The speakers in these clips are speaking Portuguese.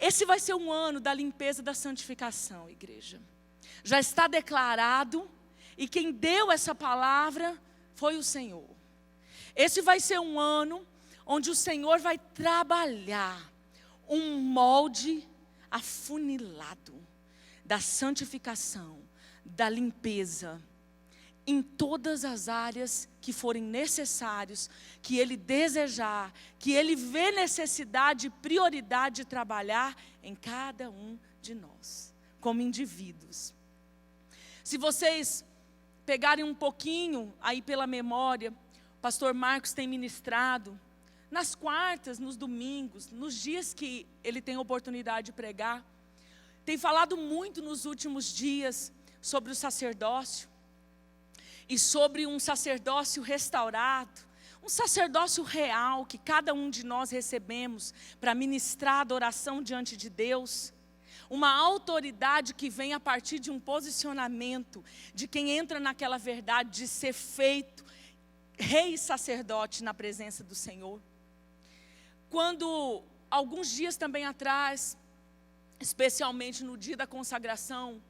Esse vai ser um ano da limpeza, da santificação, igreja. Já está declarado, e quem deu essa palavra foi o Senhor. Esse vai ser um ano onde o Senhor vai trabalhar um molde afunilado da santificação, da limpeza, em todas as áreas que forem necessários, que Ele desejar, que Ele vê necessidade e prioridade de trabalhar em cada um de nós, como indivíduos. Se vocês pegarem um pouquinho aí pela memória, o pastor Marcos tem ministrado, nas quartas, nos domingos, nos dias que ele tem oportunidade de pregar, tem falado muito nos últimos dias sobre o sacerdócio, e sobre um sacerdócio restaurado, um sacerdócio real que cada um de nós recebemos para ministrar adoração diante de Deus. Uma autoridade que vem a partir de um posicionamento de quem entra naquela verdade de ser feito rei e sacerdote na presença do Senhor. Quando, alguns dias também atrás, especialmente no dia da consagração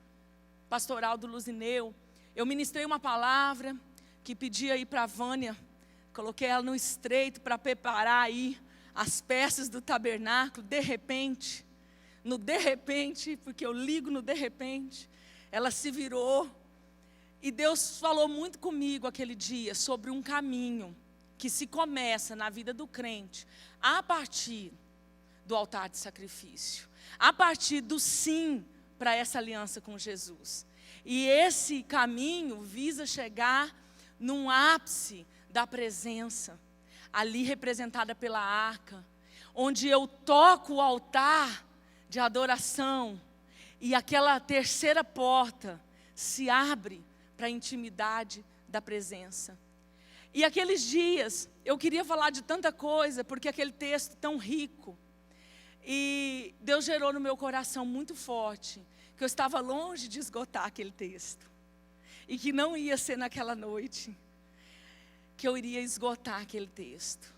pastoral do Luzineu, eu ministrei uma palavra que pedi aí para a Vânia, coloquei ela no estreito para preparar aí as peças do tabernáculo. De repente, porque eu ligo no de repente, ela se virou. E Deus falou muito comigo aquele dia sobre um caminho que se começa na vida do crente a partir do altar de sacrifício, a partir do sim para essa aliança com Jesus. E esse caminho visa chegar num ápice da presença, ali representada pela arca, onde eu toco o altar de adoração, e aquela terceira porta se abre para a intimidade da presença. E aqueles dias, eu queria falar de tanta coisa, porque aquele texto tão rico, e Deus gerou no meu coração muito forte, que eu estava longe de esgotar aquele texto, e que não ia ser naquela noite, que eu iria esgotar aquele texto.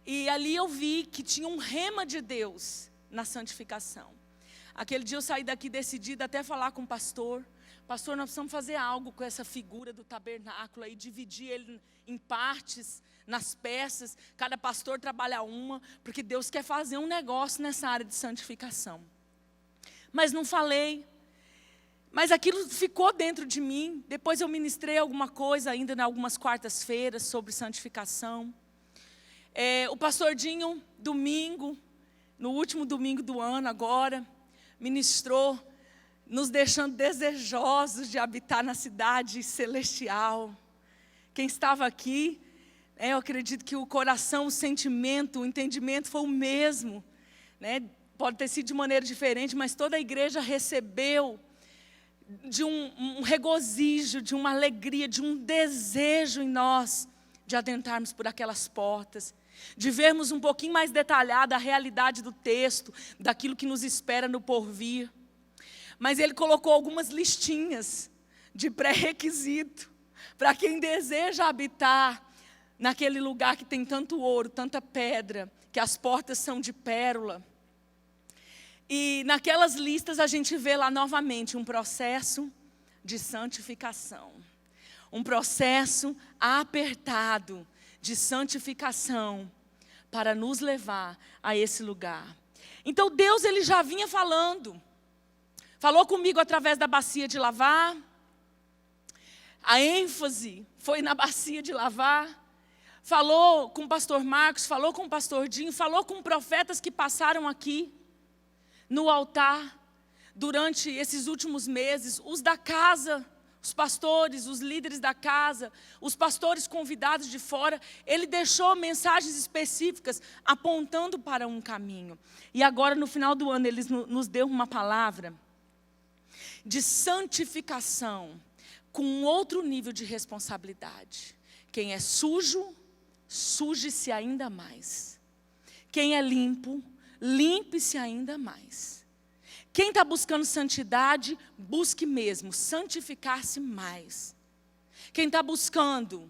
E ali eu vi que tinha um rema de Deus na santificação. Aquele dia eu saí daqui decidida até falar com o pastor. Pastor, nós precisamos fazer algo com essa figura do tabernáculo aí, dividir ele em partes, nas peças, cada pastor trabalha uma, porque Deus quer fazer um negócio nessa área de santificação. Mas não falei, mas aquilo ficou dentro de mim. Depois eu ministrei alguma coisa ainda em algumas quartas-feiras sobre santificação. O pastor Dinho, domingo, no último domingo do ano agora, ministrou, nos deixando desejosos de habitar na cidade celestial. Quem estava aqui, eu acredito que o coração, o sentimento, o entendimento foi o mesmo, né? Pode ter sido de maneira diferente, mas toda a igreja recebeu de um regozijo, de uma alegria, de um desejo em nós de adentrarmos por aquelas portas, de vermos um pouquinho mais detalhada a realidade do texto, daquilo que nos espera no porvir. Mas ele colocou algumas listinhas de pré-requisito para quem deseja habitar naquele lugar que tem tanto ouro, tanta pedra, que as portas são de pérola. E naquelas listas a gente vê lá novamente um processo de santificação. Um processo apertado de santificação para nos levar a esse lugar. Então Deus, Ele já vinha falando. Falou comigo através da bacia de lavar. A ênfase foi na bacia de lavar. Falou com o pastor Marcos, falou com o pastor Dinho, falou com profetas que passaram aqui no altar durante esses últimos meses, os da casa, os pastores, os líderes da casa, os pastores convidados de fora. Ele deixou mensagens específicas apontando para um caminho. E agora no final do ano ele nos deu uma palavra de santificação com um outro nível de responsabilidade. Quem é sujo, suje-se ainda mais. Quem é limpo, limpe-se ainda mais. Quem está buscando santidade, busque mesmo santificar-se mais. Quem está buscando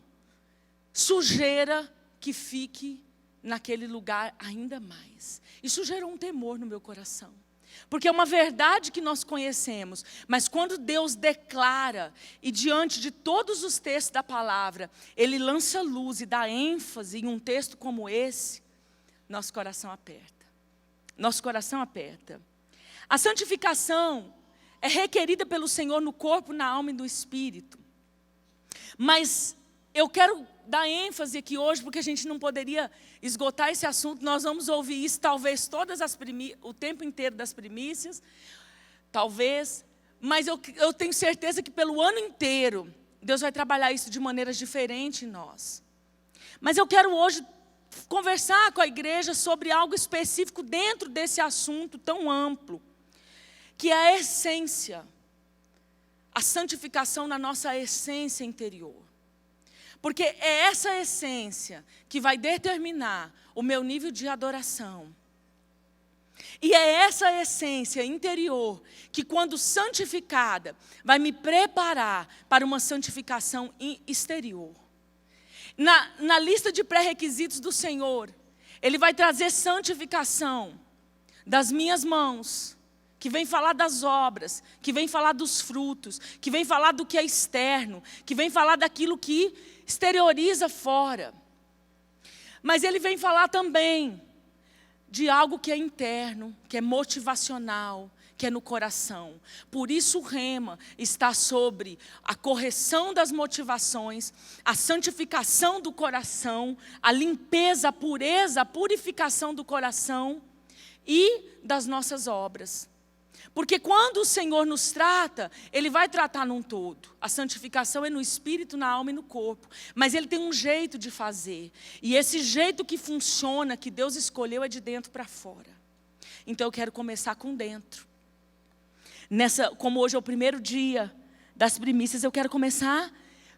sujeira, que fique naquele lugar ainda mais. Isso gerou um temor no meu coração. Porque é uma verdade que nós conhecemos, mas quando Deus declara, e diante de todos os textos da palavra, Ele lança luz e dá ênfase em um texto como esse, nosso coração aperta. Nosso coração aperta. A santificação é requerida pelo Senhor no corpo, na alma e no espírito. Mas eu quero dar ênfase aqui hoje, porque a gente não poderia esgotar esse assunto. Nós vamos ouvir isso talvez o tempo inteiro das primícias, talvez. Mas eu tenho certeza que pelo ano inteiro, Deus vai trabalhar isso de maneiras diferentes em nós. Mas eu quero hoje conversar com a igreja sobre algo específico dentro desse assunto tão amplo, que é a essência, a santificação na nossa essência interior. Porque é essa essência que vai determinar o meu nível de adoração. E é essa essência interior que, quando santificada, vai me preparar para uma santificação exterior. Na lista de pré-requisitos do Senhor, Ele vai trazer santificação das minhas mãos, que vem falar das obras, que vem falar dos frutos, que vem falar do que é externo, que vem falar daquilo que exterioriza fora. Mas Ele vem falar também de algo que é interno, que é motivacional, que é no coração. Por isso o rema está sobre a correção das motivações, a santificação do coração, a limpeza, a pureza, a purificação do coração e das nossas obras. Porque quando o Senhor nos trata, Ele vai tratar num todo. A santificação é no espírito, na alma e no corpo. Mas Ele tem um jeito de fazer. E esse jeito que funciona, que Deus escolheu, é de dentro para fora. Então eu quero começar com dentro. Como hoje é o primeiro dia das primícias, eu quero começar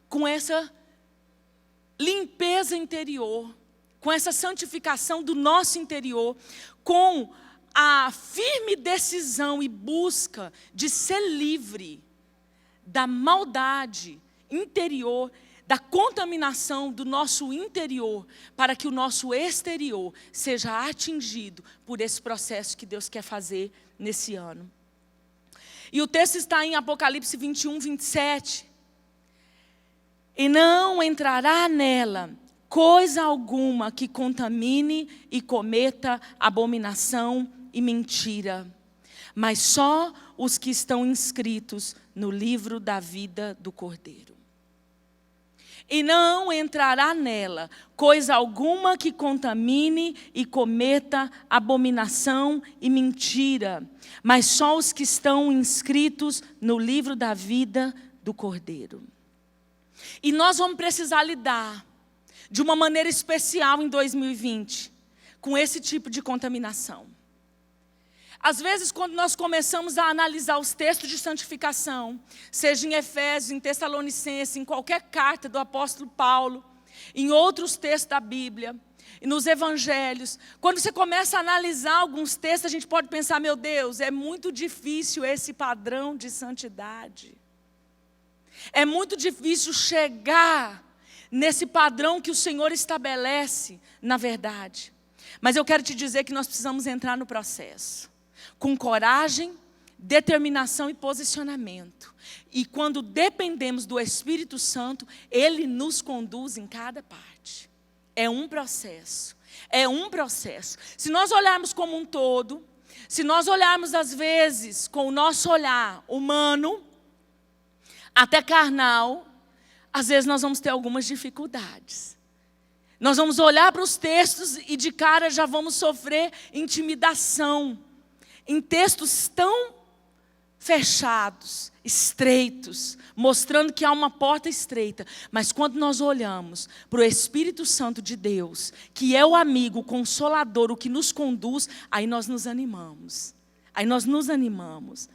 com essa limpeza interior, com essa santificação do nosso interior, com a firme decisão e busca de ser livre da maldade interior, da contaminação do nosso interior, para que o nosso exterior seja atingido por esse processo que Deus quer fazer nesse ano. E o texto está em Apocalipse 21, 27. E não entrará nela coisa alguma que contamine e cometa abominação e mentira, mas só os que estão inscritos no livro da vida do Cordeiro. E não entrará nela coisa alguma que contamine e cometa abominação e mentira, mas só os que estão inscritos no livro da vida do Cordeiro. E nós vamos precisar lidar de uma maneira especial em 2020 com esse tipo de contaminação. Às vezes, quando nós começamos a analisar os textos de santificação, seja em Efésios, em Tessalonicenses, em qualquer carta do apóstolo Paulo, em outros textos da Bíblia, e nos evangelhos, quando você começa a analisar alguns textos, a gente pode pensar, meu Deus, é muito difícil esse padrão de santidade. É muito difícil chegar nesse padrão que o Senhor estabelece, na verdade. Mas eu quero te dizer que nós precisamos entrar no processo com coragem, determinação e posicionamento. E quando dependemos do Espírito Santo, Ele nos conduz em cada parte. É um processo. É um processo. Se nós olharmos como um todo, se nós olharmos às vezes com o nosso olhar humano, até carnal, às vezes nós vamos ter algumas dificuldades. Nós vamos olhar para os textos e de cara já vamos sofrer intimidação. Em textos tão fechados, estreitos, mostrando que há uma porta estreita. Mas quando nós olhamos para o Espírito Santo de Deus, que é o amigo, o consolador, o que nos conduz, aí nós nos animamos. Aí nós nos animamos.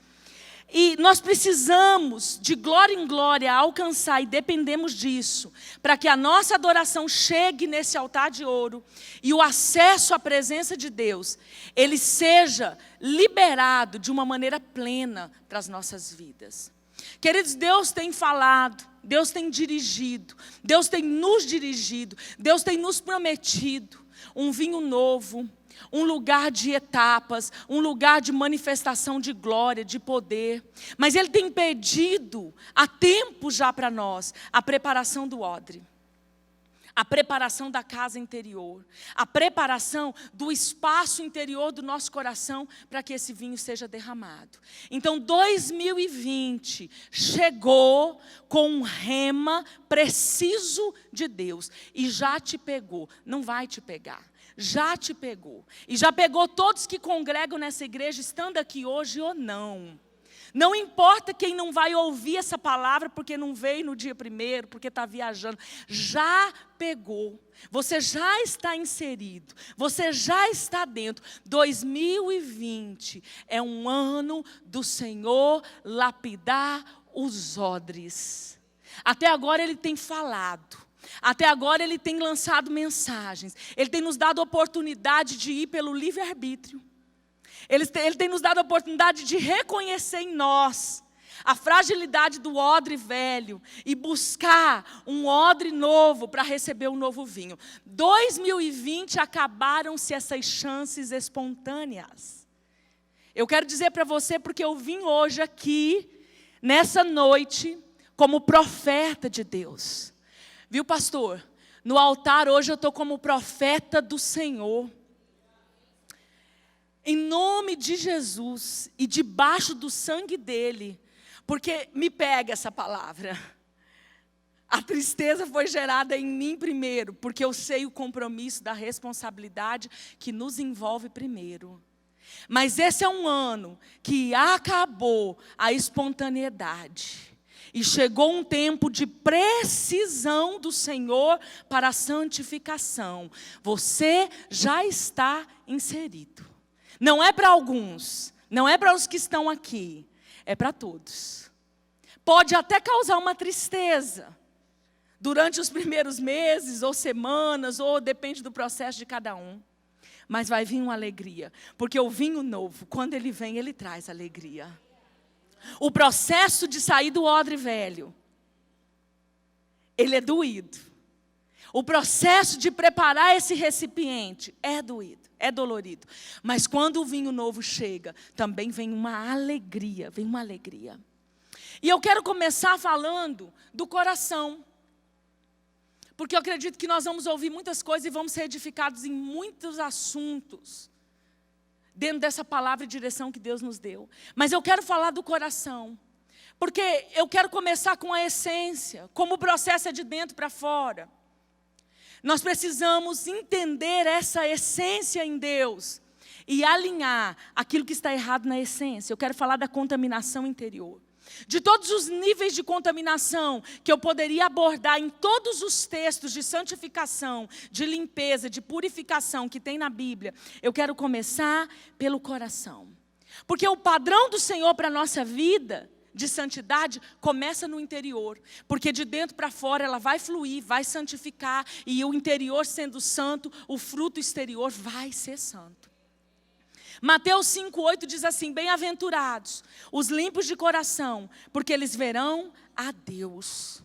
E nós precisamos, de glória em glória, alcançar, e dependemos disso, para que a nossa adoração chegue nesse altar de ouro, e o acesso à presença de Deus, ele seja liberado de uma maneira plena para as nossas vidas. Queridos, Deus tem falado, Deus tem dirigido, Deus tem nos dirigido, Deus tem nos prometido. um vinho novo, um lugar de etapas, um lugar de manifestação de glória, de poder. Mas Ele tem pedido, há tempo já para nós, a preparação do odre. A preparação da casa interior, a preparação do espaço interior do nosso coração para que esse vinho seja derramado. Então 2020 chegou com um rema preciso de Deus e já te pegou, não vai te pegar. Já te pegou. E já pegou todos que congregam nessa igreja, estando aqui hoje ou não. Não importa quem não vai ouvir essa palavra porque não veio no dia primeiro, porque está viajando. Já pegou. Você já está inserido. Você já está dentro. 2020 é um ano do Senhor lapidar os odres. Até agora Ele tem falado. Até agora Ele tem lançado mensagens. Ele tem nos dado a oportunidade de ir pelo livre-arbítrio. Ele tem nos dado a oportunidade de reconhecer em nós a fragilidade do odre velho e buscar um odre novo para receber um novo vinho. 2020 acabaram-se essas chances espontâneas. Eu quero dizer para você, porque eu vim hoje aqui, nessa noite, como profeta de Deus. Viu, pastor? No altar hoje eu estou como profeta do Senhor. Em nome de Jesus e debaixo do sangue dele, porque me pega essa palavra. A tristeza foi gerada em mim primeiro, porque eu sei o compromisso da responsabilidade que nos envolve primeiro. Mas esse é um ano que acabou a espontaneidade. E chegou um tempo de precisão do Senhor para a santificação. Você já está inserido. Não é para alguns, não é para os que estão aqui, é para todos. Pode até causar uma tristeza durante os primeiros meses ou semanas, ou depende do processo de cada um. Mas vai vir uma alegria, porque o vinho novo, quando ele vem, ele traz alegria. O processo de sair do odre velho, ele é doído. O processo de preparar esse recipiente é doído, é dolorido. Mas quando o vinho novo chega, também vem uma alegria, vem uma alegria. E eu quero começar falando do coração. Porque eu acredito que nós vamos ouvir muitas coisas e vamos ser edificados em muitos assuntos. Dentro dessa palavra e direção que Deus nos deu. Mas eu quero falar do coração. Porque eu quero começar com a essência, como o processo é de dentro para fora. Nós precisamos entender essa essência em Deus e alinhar aquilo que está errado na essência. Eu quero falar da contaminação interior. De todos os níveis de contaminação que eu poderia abordar em todos os textos de santificação, de limpeza, de purificação que tem na Bíblia, eu quero começar pelo coração. Porque o padrão do Senhor para a nossa vida de santidade começa no interior, porque de dentro para fora ela vai fluir, vai santificar, e o interior sendo santo, o fruto exterior vai ser santo. Mateus 5,8 diz assim: bem-aventurados os limpos de coração, porque eles verão a Deus.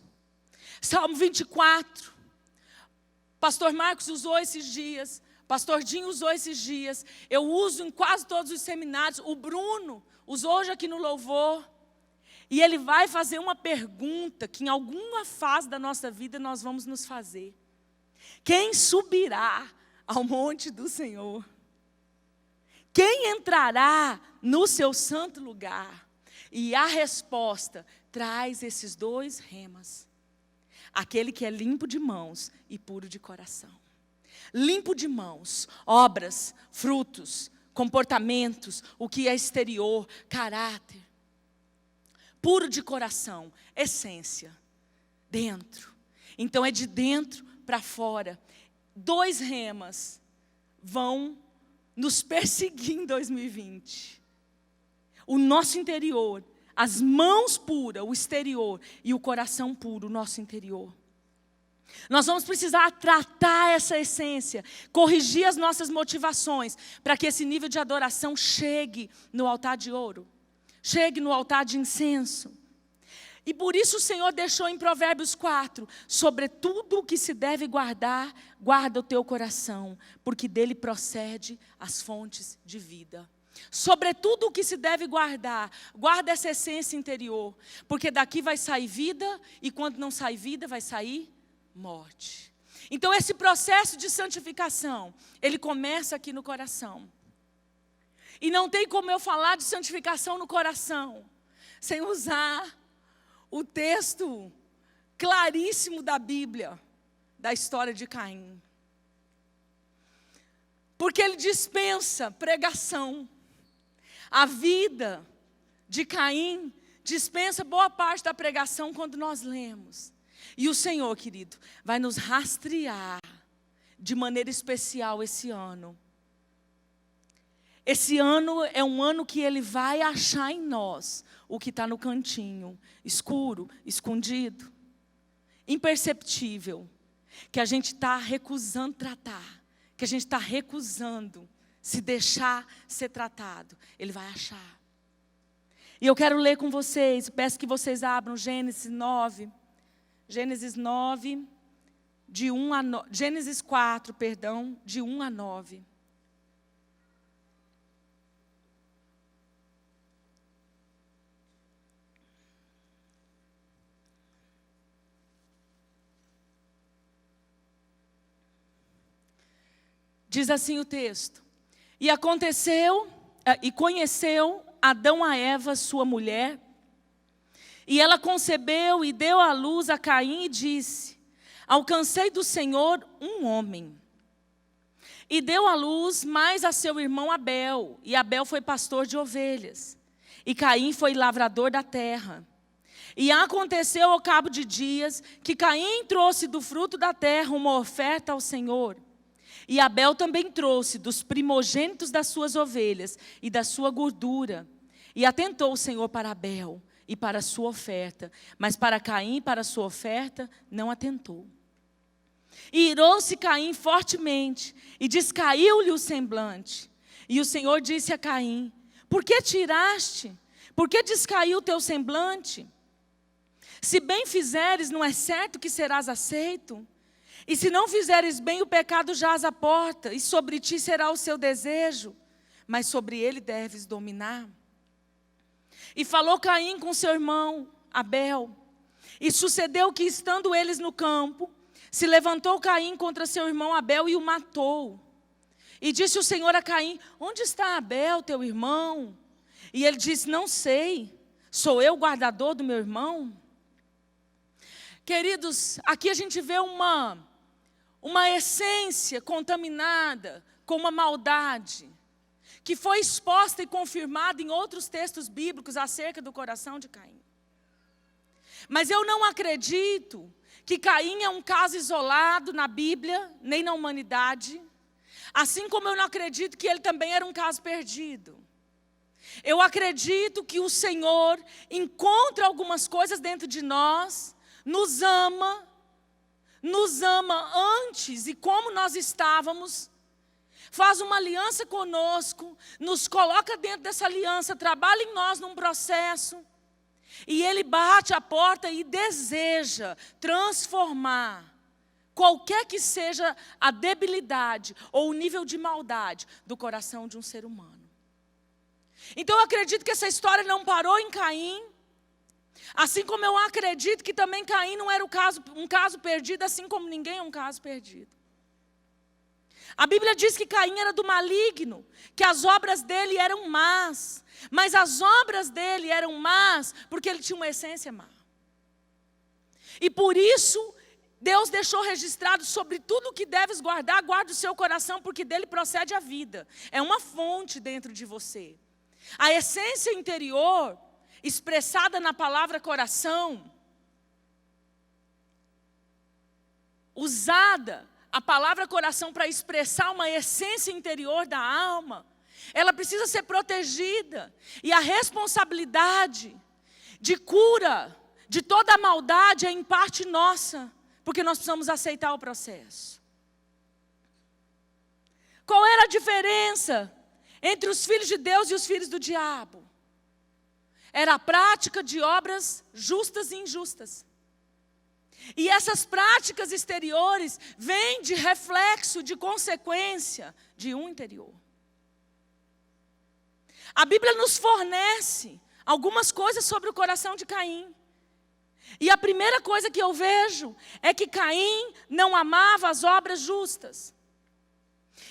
Salmo 24, pastor Marcos usou esses dias, pastor Dinho usou esses dias, eu uso em quase todos os seminários, o Bruno usou hoje aqui no louvor. E ele vai fazer uma pergunta que em alguma fase da nossa vida nós vamos nos fazer. Quem subirá ao monte do Senhor? Quem entrará no seu santo lugar? E a resposta traz esses dois remas. Aquele que é limpo de mãos e puro de coração. Limpo de mãos, obras, frutos, comportamentos, o que é exterior, caráter. Puro de coração, essência, dentro. Então é de dentro para fora. Dois remas vão nos perseguir em 2020. O nosso interior, as mãos puras, o exterior, e o coração puro, o nosso interior. Nós vamos precisar tratar essa essência, corrigir as nossas motivações, para que esse nível de adoração chegue no altar de ouro. Chegue no altar de incenso. E por isso o Senhor deixou em Provérbios 4, sobre tudo o que se deve guardar, guarda o teu coração, porque dele procede as fontes de vida. Sobre tudo o que se deve guardar, guarda essa essência interior, porque daqui vai sair vida, e quando não sai vida, vai sair morte. Então esse processo de santificação, ele começa aqui no coração. E não tem como eu falar de santificação no coração, sem usar o texto claríssimo da Bíblia, da história de Caim. Porque ele dispensa pregação. A vida de Caim dispensa boa parte da pregação quando nós lemos. E o Senhor, querido, vai nos rastrear de maneira especial esse ano. Esse ano é um ano que Ele vai achar em nós o que está no cantinho, escuro, escondido, imperceptível, que a gente está recusando tratar, que a gente está recusando se deixar ser tratado. Ele vai achar. E eu quero ler com vocês, peço que vocês abram Gênesis 9, Gênesis 9, Gênesis 4, perdão, de 1 a 9. Diz assim o texto: E aconteceu, e conheceu Adão a Eva, sua mulher, e ela concebeu e deu à luz a Caim e disse: Alcancei do Senhor um homem. E deu à luz mais a seu irmão Abel, e Abel foi pastor de ovelhas, e Caim foi lavrador da terra. E aconteceu ao cabo de dias, que Caim trouxe do fruto da terra uma oferta ao Senhor. E Abel também trouxe dos primogênitos das suas ovelhas e da sua gordura. E atentou o Senhor para Abel e para a sua oferta, mas para Caim e para a sua oferta não atentou. E irou-se Caim fortemente, e descaiu-lhe o semblante. E o Senhor disse a Caim: Por que tiraste? Por que descaiu o teu semblante? Se bem fizeres, não é certo que serás aceito? E se não fizeres bem, o pecado jaz à porta, e sobre ti será o seu desejo, mas sobre ele deves dominar. E falou Caim com seu irmão Abel. E sucedeu que, estando eles no campo, se levantou Caim contra seu irmão Abel e o matou. E disse o Senhor a Caim: Onde está Abel, teu irmão? E ele disse: Não sei, sou eu o guardador do meu irmão? Queridos, aqui a gente vê uma essência contaminada com uma maldade, que foi exposta e confirmada em outros textos bíblicos acerca do coração de Caim. Mas eu não acredito que Caim é um caso isolado na Bíblia, nem na humanidade, assim como eu não acredito que ele também era um caso perdido. Eu acredito que o Senhor encontra algumas coisas dentro de nós, nos ama antes e como nós estávamos, faz uma aliança conosco, nos coloca dentro dessa aliança, trabalha em nós num processo, e Ele bate a porta e deseja transformar qualquer que seja a debilidade ou o nível de maldade do coração de um ser humano. Então eu acredito que essa história não parou em Caim, assim como eu acredito que também Caim não era um caso perdido, assim como ninguém é um caso perdido. A Bíblia diz que Caim era do maligno, que as obras dele eram más, mas as obras dele eram más porque ele tinha uma essência má. E por isso, Deus deixou registrado: sobre tudo o que deves guardar, guarde o seu coração, porque dele procede a vida. É uma fonte dentro de você. A essência interior, expressada na palavra coração, usada a palavra coração para expressar uma essência interior da alma, ela precisa ser protegida. E a responsabilidade de cura de toda a maldade é em parte nossa, porque nós precisamos aceitar o processo. Qual era a diferença entre os filhos de Deus e os filhos do diabo? era a prática de obras justas e injustas. E essas práticas exteriores vêm de reflexo, de consequência de um interior. A Bíblia nos fornece algumas coisas sobre o coração de Caim. E a primeira coisa que eu vejo é que Caim não amava as obras justas.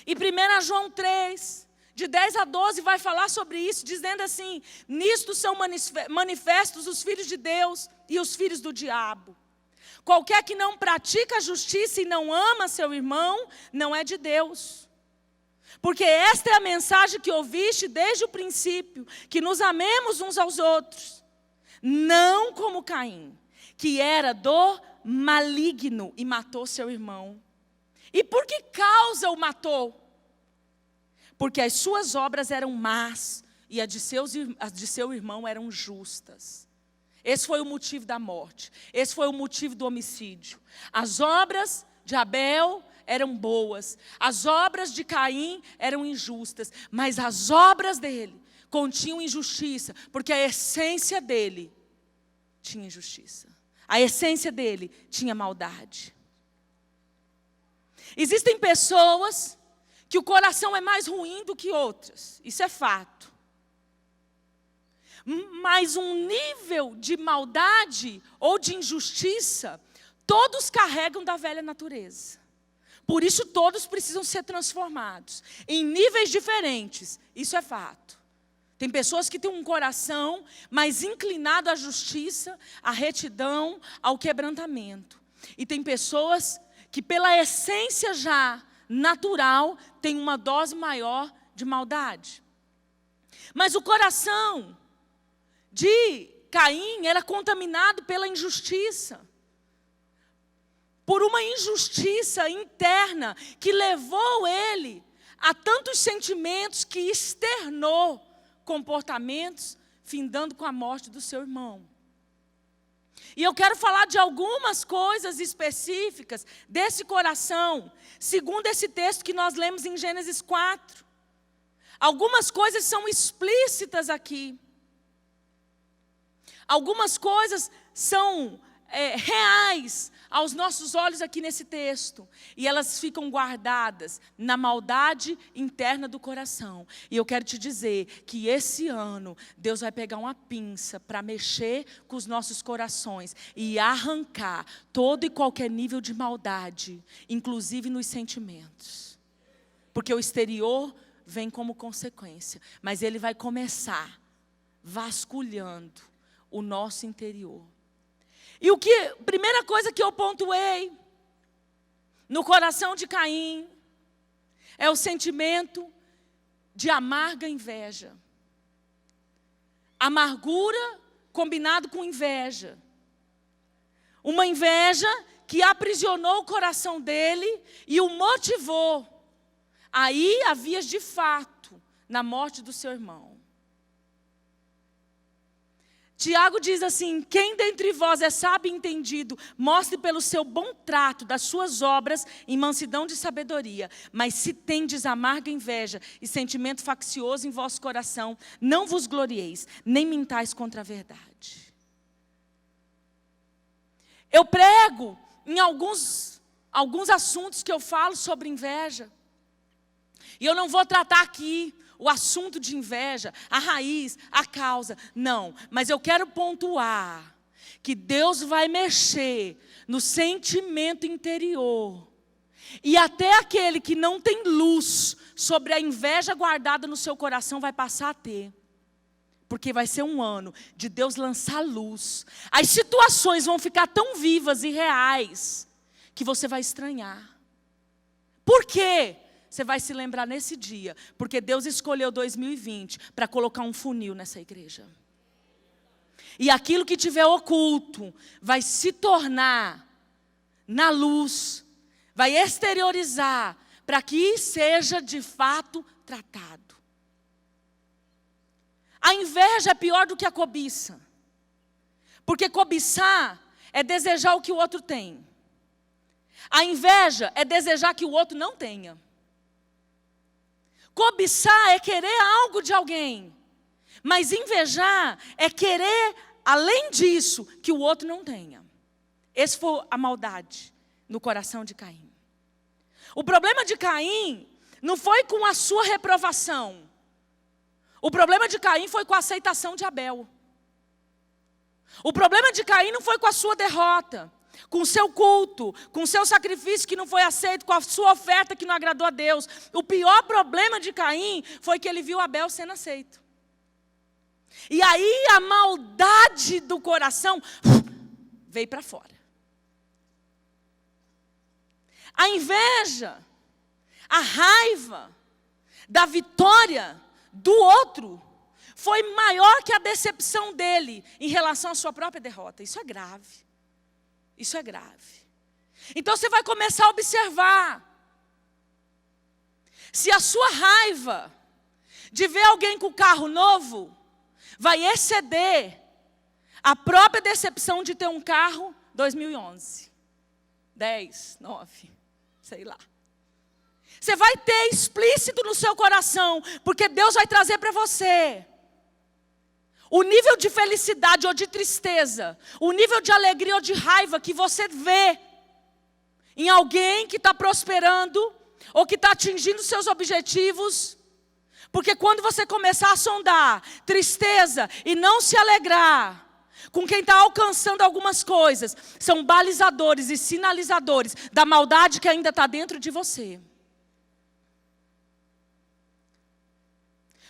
E 1 João 3, de 10 a 12, vai falar sobre isso, dizendo assim: nisto são manifestos os filhos de Deus e os filhos do diabo. Qualquer que não pratica a justiça e não ama seu irmão, não é de Deus. Porque esta é a mensagem que ouviste desde o princípio, que nos amemos uns aos outros. Não como Caim, que era do maligno e matou seu irmão. E por que causa o matou? Porque as suas obras eram más e as de seu irmão eram justas. Esse foi o motivo da morte. Esse foi o motivo do homicídio. As obras de Abel eram boas. As obras de Caim eram injustas. Mas as obras dele continham injustiça. Porque a essência dele tinha injustiça. A essência dele tinha maldade. Existem pessoas que o coração é mais ruim do que outras. Isso é fato. Mas um nível de maldade ou de injustiça, todos carregam da velha natureza. Por isso todos precisam ser transformados. Em níveis diferentes, isso é fato. Tem pessoas que têm um coração mais inclinado à justiça, à retidão, ao quebrantamento. E tem pessoas que pela essência já natural, têm uma dose maior de maldade. Mas o coração de Caim era contaminado pela injustiça. Por uma injustiça interna que levou ele a tantos sentimentos que externou comportamentos, findando com a morte do seu irmão. E eu quero falar de algumas coisas específicas desse coração, segundo esse texto que nós lemos em Gênesis 4. Algumas coisas são explícitas aqui. Algumas coisas são reais aos nossos olhos aqui nesse texto. E elas ficam guardadas na maldade interna do coração. E eu quero te dizer que esse ano, Deus vai pegar uma pinça para mexer com os nossos corações e arrancar todo e qualquer nível de maldade, inclusive nos sentimentos. Porque o exterior vem como consequência, mas ele vai começar vasculhando o nosso interior. E primeira coisa que eu pontuei no coração de Caim é o sentimento de amarga inveja. Amargura combinado com inveja. Uma inveja que aprisionou o coração dele e o motivou a ir a vias de fato na morte do seu irmão. Tiago diz assim: quem dentre vós é sábio e entendido, mostre pelo seu bom trato das suas obras em mansidão de sabedoria. Mas se tendes amarga inveja e sentimento faccioso em vosso coração, não vos glorieis, nem mintais contra a verdade. Eu prego em alguns assuntos que eu falo sobre inveja. E eu não vou tratar aqui o assunto de inveja, a raiz, a causa, não. Mas eu quero pontuar que Deus vai mexer no sentimento interior. E até aquele que não tem luz sobre a inveja guardada no seu coração vai passar a ter. Porque vai ser um ano de Deus lançar luz. As situações vão ficar tão vivas e reais que você vai estranhar. Por quê? Você vai se lembrar nesse dia, porque Deus escolheu 2020 para colocar um funil nessa igreja. E aquilo que tiver oculto vai se tornar na luz, vai exteriorizar para que seja de fato tratado. A inveja é pior do que a cobiça, porque cobiçar é desejar o que o outro tem. A inveja é desejar que o outro não tenha. Cobiçar é querer algo de alguém. Mas invejar é querer, além disso, que o outro não tenha. Essa foi a maldade no coração de Caim. O problema de Caim não foi com a sua reprovação. O problema de Caim foi com a aceitação de Abel. O problema de Caim não foi com a sua derrota, com o seu culto, com o seu sacrifício que não foi aceito, com a sua oferta que não agradou a Deus. O pior problema de Caim foi que ele viu Abel sendo aceito. E aí a maldade do coração veio para fora. A inveja, a raiva da vitória do outro foi maior que a decepção dele em relação à sua própria derrota. Isso é grave. Isso é grave. Então você vai começar a observar. Se a sua raiva de ver alguém com carro novo vai exceder a própria decepção de ter um carro 2011, 10, 9, sei lá. Você vai ter explícito no seu coração, porque Deus vai trazer para você o nível de felicidade ou de tristeza, o nível de alegria ou de raiva que você vê em alguém que está prosperando ou que está atingindo seus objetivos. Porque quando você começar a sondar tristeza e não se alegrar com quem está alcançando algumas coisas, são balizadores e sinalizadores da maldade que ainda está dentro de você.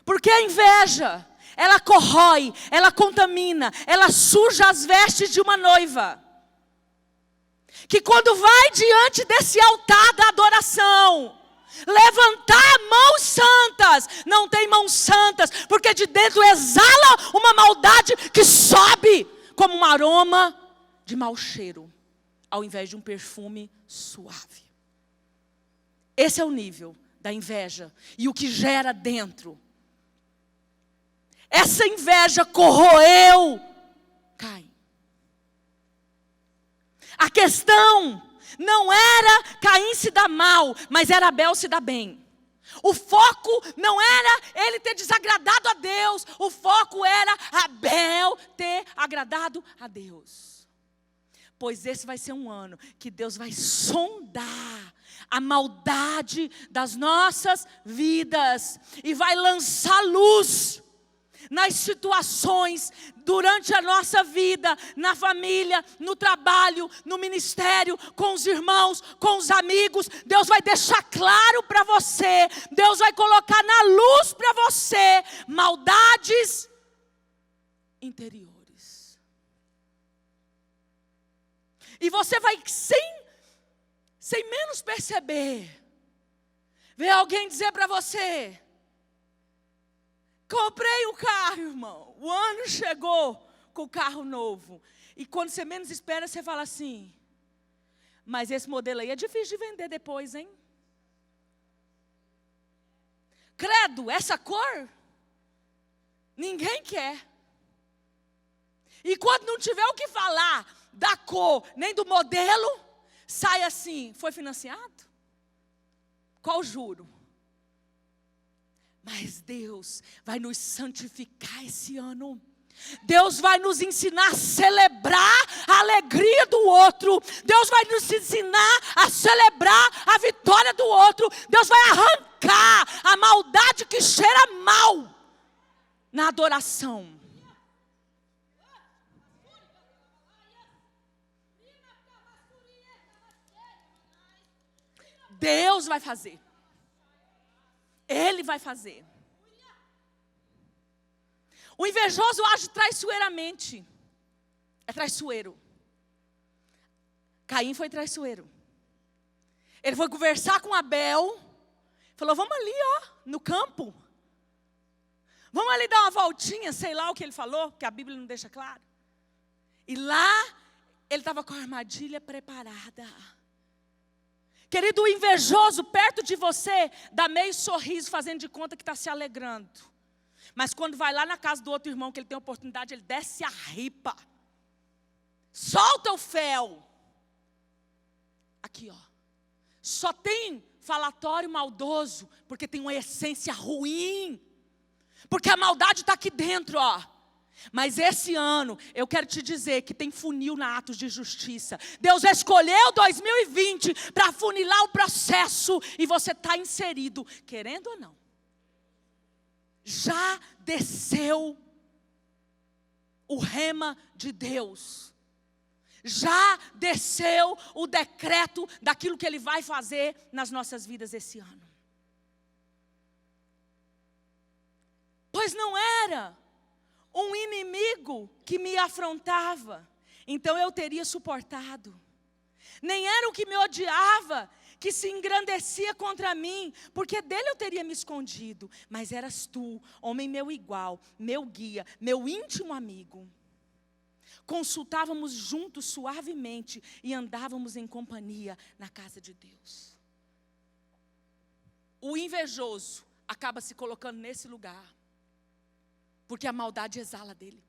Porque a inveja, ela corrói, ela contamina, ela suja as vestes de uma noiva. Que quando vai diante desse altar da adoração, levantar mãos santas, não tem mãos santas, porque de dentro exala uma maldade que sobe como um aroma de mau cheiro, ao invés de um perfume suave. Esse é o nível da inveja e o que gera dentro. Essa inveja corroeu Caim. A questão não era Caim se dar mal, mas era Abel se dar bem. O foco não era ele ter desagradado a Deus, o foco era Abel ter agradado a Deus. Pois esse vai ser um ano que Deus vai sondar a maldade das nossas vidas e vai lançar luz nas situações, durante a nossa vida, na família, no trabalho, no ministério, com os irmãos, com os amigos. Deus vai deixar claro para você, Deus vai colocar na luz para você maldades interiores. E você vai, sem menos perceber, ver alguém dizer para você: comprei o carro, irmão. O ano chegou com o carro novo. E quando você menos espera, você fala assim: mas esse modelo aí é difícil de vender depois, hein? Credo, essa cor, ninguém quer. E quando não tiver o que falar da cor, nem do modelo, sai assim: foi financiado? Qual o juro? Mas Deus vai nos santificar esse ano. Deus vai nos ensinar a celebrar a alegria do outro. Deus vai nos ensinar a celebrar a vitória do outro. Deus vai arrancar a maldade que cheira mal na adoração. Deus vai fazer. Ele vai fazer. O invejoso age traiçoeiramente. É traiçoeiro. Caim foi traiçoeiro. Ele foi conversar com Abel. Falou: vamos ali, ó, no campo. Vamos ali dar uma voltinha, sei lá o que ele falou, que a Bíblia não deixa claro. E lá, ele estava com a armadilha preparada. Querido, o invejoso perto de você dá meio sorriso, fazendo de conta que está se alegrando. Mas quando vai lá na casa do outro irmão, que ele tem oportunidade, ele desce a ripa. Solta o fel. Aqui, ó. Só tem falatório maldoso, porque tem uma essência ruim. Porque a maldade está aqui dentro, ó. Mas esse ano, eu quero te dizer que tem funil na Atos de Justiça. Deus escolheu 2020 para funilar o processo. E você está inserido, querendo ou não. Já desceu o rema de Deus. Já desceu o decreto daquilo que Ele vai fazer nas nossas vidas esse ano. Pois não era um inimigo que me afrontava, então eu teria suportado. Nem era o que me odiava, que se engrandecia contra mim, porque dele eu teria me escondido. Mas eras tu, homem meu igual, meu guia, meu íntimo amigo. Consultávamos juntos suavemente e andávamos em companhia na casa de Deus. O invejoso acaba se colocando nesse lugar, porque a maldade exala dele.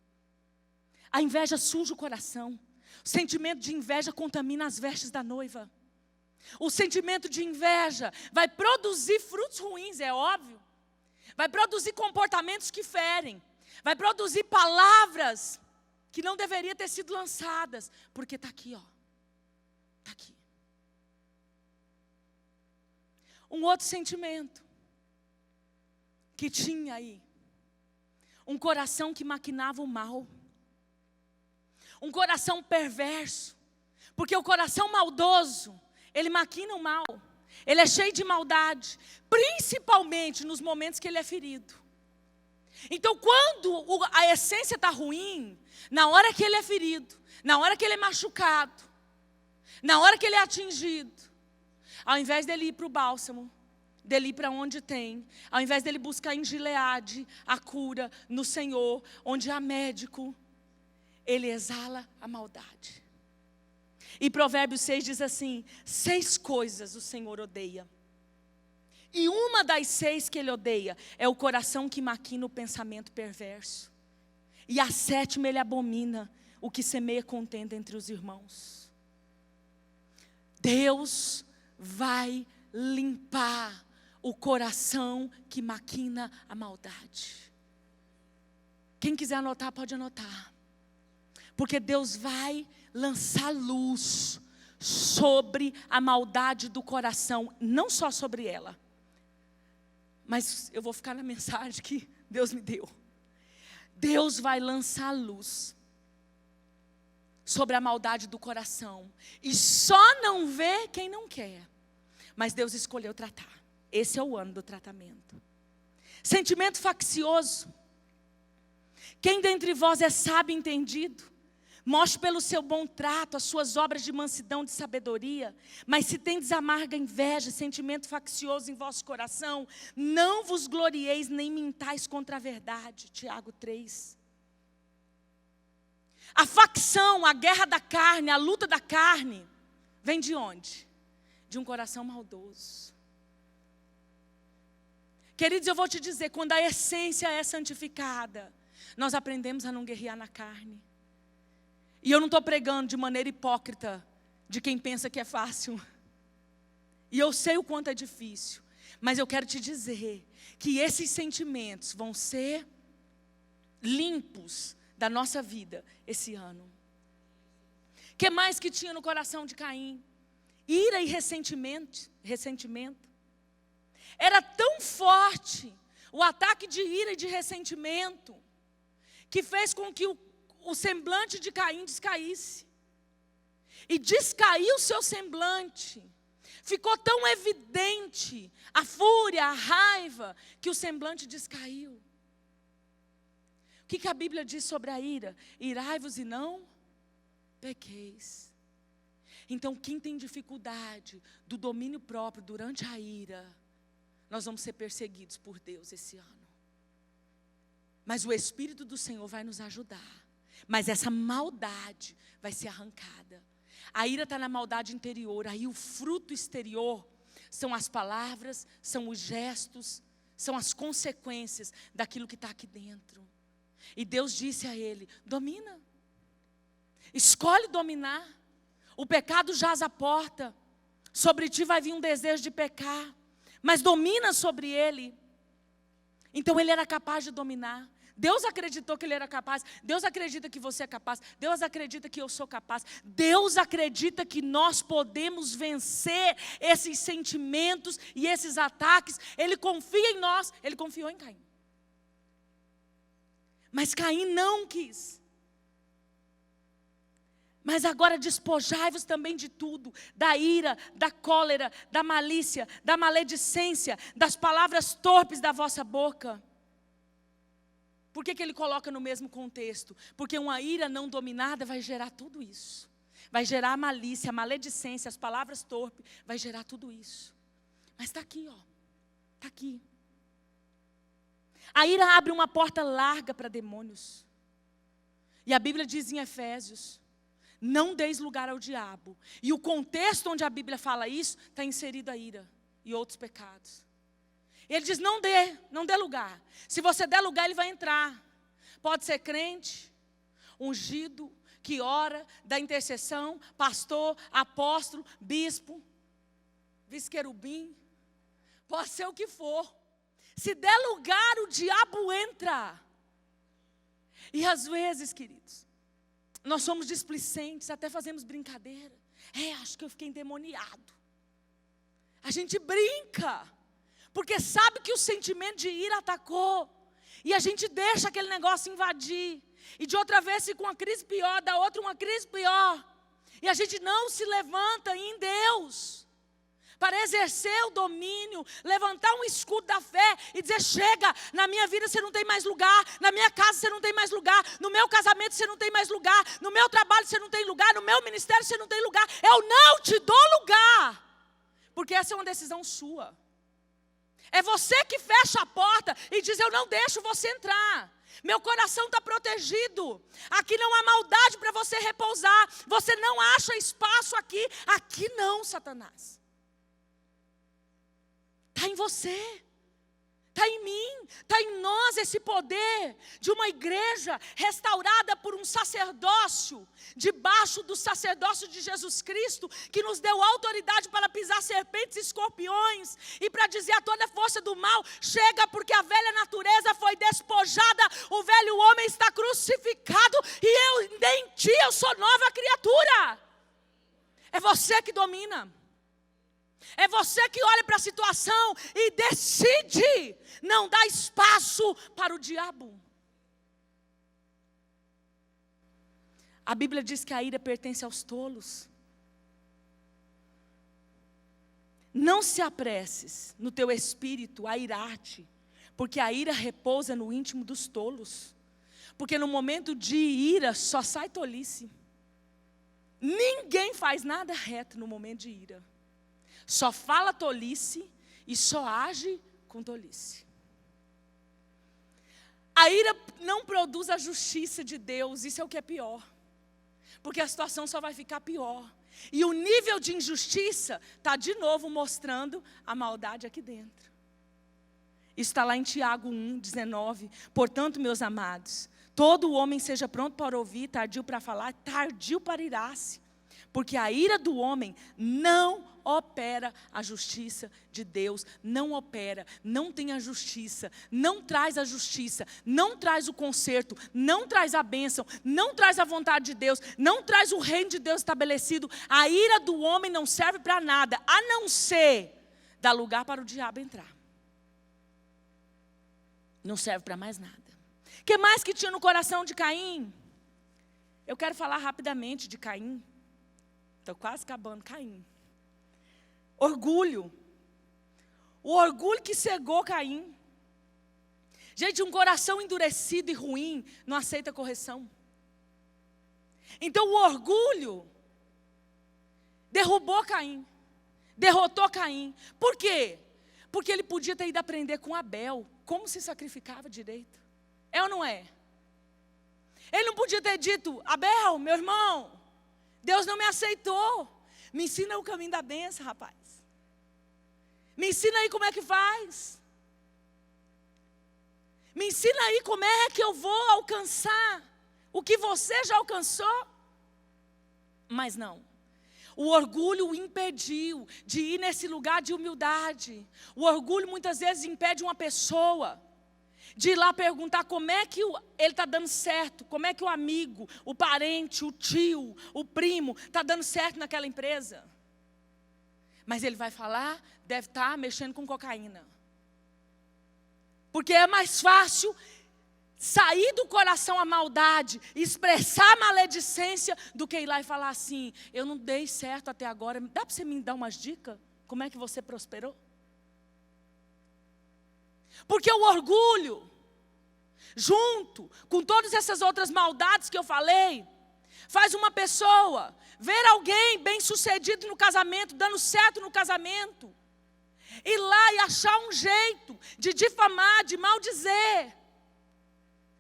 A inveja suja o coração. O sentimento de inveja contamina as vestes da noiva. O sentimento de inveja vai produzir frutos ruins, é óbvio. Vai produzir comportamentos que ferem. Vai produzir palavras que não deveriam ter sido lançadas. Porque está aqui, ó. Está aqui. Um outro sentimento que tinha aí. Um coração que maquinava o mal. Um coração perverso. Porque o coração maldoso, ele maquina o mal. Ele é cheio de maldade. Principalmente nos momentos que ele é ferido. Então quando a essência está ruim, na hora que ele é ferido, na hora que ele é machucado, na hora que ele é atingido, ao invés dele ir para o bálsamo, dele ir para onde tem, ao invés dele buscar em Gileade a cura no Senhor, onde há médico, ele exala a maldade. E Provérbios 6 diz assim: 6 coisas o Senhor odeia. E uma das 6 que ele odeia é o coração que maquina o pensamento perverso. E a 7ª ele abomina o que semeia contenda entre os irmãos. Deus vai limpar o coração que maquina a maldade. Quem quiser anotar, pode anotar. Porque Deus vai lançar luz sobre a maldade do coração, não só sobre ela. Mas eu vou ficar na mensagem que Deus me deu. Deus vai lançar luz sobre a maldade do coração. E só não vê quem não quer. Mas Deus escolheu tratar. Esse é o ano do tratamento. Sentimento faccioso. Quem dentre vós é sábio e entendido? Mostre pelo seu bom trato as suas obras de mansidão, de sabedoria. Mas se tendes amarga inveja, sentimento faccioso em vosso coração, não vos glorieis nem mintais contra a verdade. Tiago 3. A facção, a guerra da carne, a luta da carne, vem de onde? De um coração maldoso. Queridos, eu vou te dizer, quando a essência é santificada, nós aprendemos a não guerrear na carne. E eu não estou pregando de maneira hipócrita, de quem pensa que é fácil. E eu sei o quanto é difícil. Mas eu quero te dizer que esses sentimentos vão ser limpos da nossa vida esse ano. O que mais que tinha no coração de Caim? Ira e ressentimento. Era tão forte o ataque de ira e de ressentimento, que fez com que o semblante de Caim descaísse. E descaiu o seu semblante. Ficou tão evidente a fúria, a raiva, que o semblante descaiu. O que a Bíblia diz sobre a ira? Irai-vos e não pequeis. Então quem tem dificuldade do domínio próprio durante a ira, nós vamos ser perseguidos por Deus esse ano. Mas o Espírito do Senhor vai nos ajudar. Mas essa maldade vai ser arrancada. A ira está na maldade interior. Aí o fruto exterior são as palavras, são os gestos, são as consequências daquilo que está aqui dentro. E Deus disse a ele: domina. Escolhe dominar. O pecado jaz à porta. Sobre ti vai vir um desejo de pecar. Mas domina sobre ele. Então ele era capaz de dominar. Deus acreditou que ele era capaz. Deus acredita que você é capaz. Deus acredita que eu sou capaz. Deus acredita que nós podemos vencer esses sentimentos e esses ataques. Ele confia em nós. Ele confiou em Caim. Mas Caim não quis. Mas agora despojai-vos também de tudo, da ira, da cólera, da malícia, da maledicência, das palavras torpes da vossa boca. Por que ele coloca no mesmo contexto? Porque uma ira não dominada vai gerar tudo isso. Vai gerar a malícia, a maledicência, as palavras torpes, vai gerar tudo isso. Mas está aqui, ó. Está aqui. A ira abre uma porta larga para demônios. E a Bíblia diz em Efésios: não deis lugar ao diabo. E o contexto onde a Bíblia fala isso, está inserido a ira e outros pecados. Ele diz, não dê lugar. Se você der lugar, ele vai entrar. Pode ser crente, ungido, que ora, dá intercessão, pastor, apóstolo, bispo, vice-querubim. Pode ser o que for. Se der lugar, o diabo entra. E às vezes, queridos, nós somos displicentes, até fazemos brincadeira. Acho que eu fiquei endemoniado. A gente brinca. Porque sabe que o sentimento de ira atacou. E a gente deixa aquele negócio invadir. E de outra vez fica uma crise pior, da outra uma crise pior. E a gente não se levanta em Deus para exercer o domínio, levantar um escudo da fé e dizer, chega, na minha vida você não tem mais lugar, na minha casa você não tem mais lugar, no meu casamento você não tem mais lugar, no meu trabalho você não tem lugar, no meu ministério você não tem lugar. Eu não te dou lugar. Porque essa é uma decisão sua. É você que fecha a porta e diz, eu não deixo você entrar. Meu coração está protegido. Aqui não há maldade para você repousar. Você não acha espaço aqui. Aqui não, Satanás. Está em você. Está em mim, está em nós esse poder de uma igreja restaurada por um sacerdócio, debaixo do sacerdócio de Jesus Cristo, que nos deu autoridade para pisar serpentes e escorpiões, e para dizer a toda força do mal, chega porque a velha natureza foi despojada, o velho homem está crucificado, e em ti eu sou nova criatura. É você que domina. É você que olha para a situação e decide não dar espaço para o diabo. A Bíblia diz que a ira pertence aos tolos. Não se apresses no teu espírito a irar-te, porque a ira repousa no íntimo dos tolos. Porque no momento de ira só sai tolice. Ninguém faz nada reto no momento de ira. Só fala tolice e só age com tolice. A ira não produz a justiça de Deus, isso é o que é pior. Porque a situação só vai ficar pior. E o nível de injustiça está de novo mostrando a maldade aqui dentro. Isso está lá em Tiago 1:19. Portanto, meus amados, todo homem seja pronto para ouvir, tardio para falar, tardio para irar-se. Porque a ira do homem não opera a justiça de Deus, não opera, não tem a justiça, não traz a justiça, não traz o conserto, não traz a bênção, não traz a vontade de Deus, não traz o reino de Deus estabelecido. A ira do homem não serve para nada, a não ser dar lugar para o diabo entrar. Não serve para mais nada. O que mais que tinha no coração de Caim? Eu quero falar rapidamente de Caim. Estou quase acabando, Caim. Orgulho. O orgulho que cegou Caim. Gente, um coração endurecido e ruim não aceita correção. Então o orgulho derrubou Caim. Derrotou Caim. Por quê? Porque ele podia ter ido aprender com Abel como se sacrificava direito. É ou não é? Ele não podia ter dito, Abel, meu irmão, Deus não me aceitou. Me ensina o caminho da bênção, rapaz. Me ensina aí como é que faz. Me ensina aí como é que eu vou alcançar o que você já alcançou. Mas não. O orgulho o impediu de ir nesse lugar de humildade. O orgulho muitas vezes impede uma pessoa de ir lá perguntar como é que ele está dando certo, como é que o amigo, o parente, o tio, o primo está dando certo naquela empresa. Mas ele vai falar, deve estar mexendo com cocaína. Porque é mais fácil sair do coração a maldade, expressar a maledicência, do que ir lá e falar assim, eu não dei certo até agora, dá para você me dar umas dicas? Como é que você prosperou? Porque o orgulho, junto com todas essas outras maldades que eu falei, faz uma pessoa ver alguém bem sucedido no casamento, dando certo no casamento, ir lá e achar um jeito de difamar, de maldizer,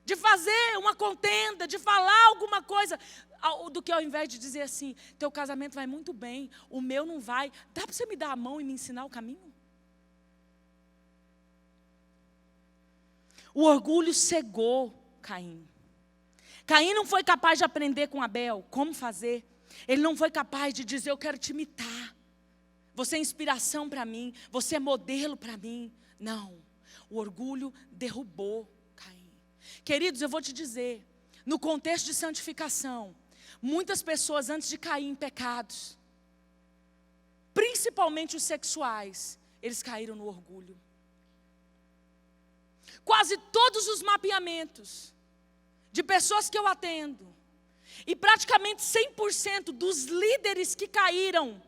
de fazer uma contenda, de falar alguma coisa, do que ao invés de dizer assim, teu casamento vai muito bem, o meu não vai, dá para você me dar a mão e me ensinar o caminho? O orgulho cegou Caim. Caim não foi capaz de aprender com Abel como fazer. Ele não foi capaz de dizer, eu quero te imitar. Você é inspiração para mim, você é modelo para mim. Não, o orgulho derrubou Caim. Queridos, eu vou te dizer, no contexto de santificação, muitas pessoas antes de cair em pecados, principalmente os sexuais, eles caíram no orgulho. Quase todos os mapeamentos de pessoas que eu atendo, e praticamente 100% dos líderes que caíram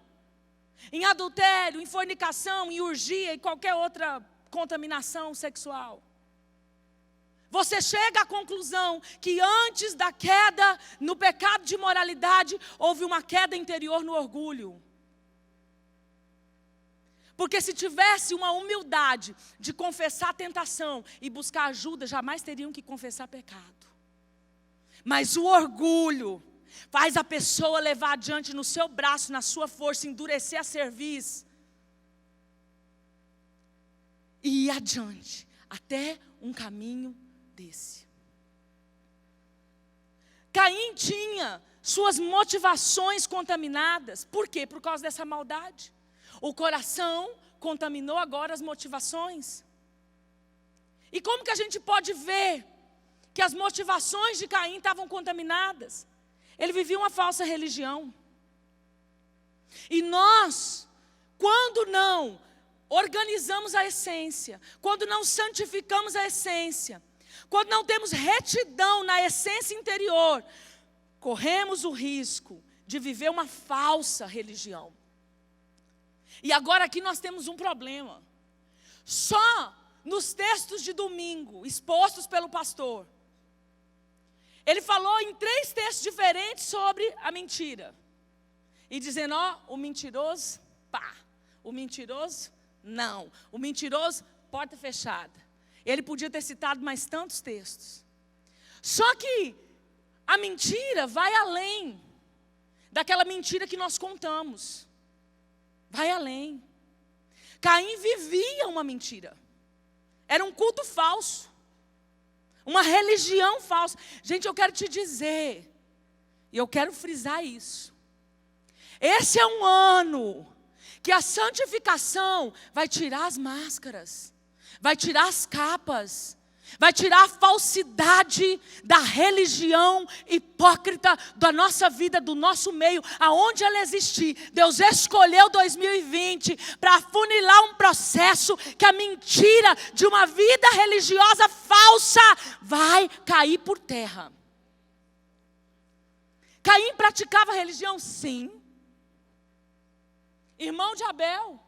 em adultério, em fornicação, em orgia e qualquer outra contaminação sexual, você chega à conclusão que antes da queda no pecado de imoralidade, houve uma queda interior no orgulho. Porque se tivesse uma humildade de confessar a tentação e buscar ajuda, jamais teriam que confessar pecado. Mas o orgulho faz a pessoa levar adiante no seu braço, na sua força, endurecer a cerviz e ir adiante até um caminho desse. Caim tinha suas motivações contaminadas. Por quê? Por causa dessa maldade. O coração contaminou agora as motivações. E como que a gente pode ver que as motivações de Caim estavam contaminadas? Ele vivia uma falsa religião. E nós, quando não organizamos a essência, quando não santificamos a essência, quando não temos retidão na essência interior, corremos o risco de viver uma falsa religião. E agora aqui nós temos um problema. Só nos textos de domingo, expostos pelo pastor, ele falou em 3 textos diferentes sobre a mentira. E dizendo, ó, o mentiroso, pá. O mentiroso, não. O mentiroso, porta fechada. Ele podia ter citado mais tantos textos. Só que a mentira vai além daquela mentira que nós contamos. Vai além. Caim vivia uma mentira. Era um culto falso. Uma religião falsa. Gente, eu quero te dizer, e eu quero frisar isso. Esse é um ano que a santificação vai tirar as máscaras, vai tirar as capas, vai tirar a falsidade da religião hipócrita da nossa vida, do nosso meio, aonde ela existir. Deus escolheu 2020 para afunilar um processo que a mentira de uma vida religiosa falsa vai cair por terra. Caim praticava religião? Sim. Irmão de Abel,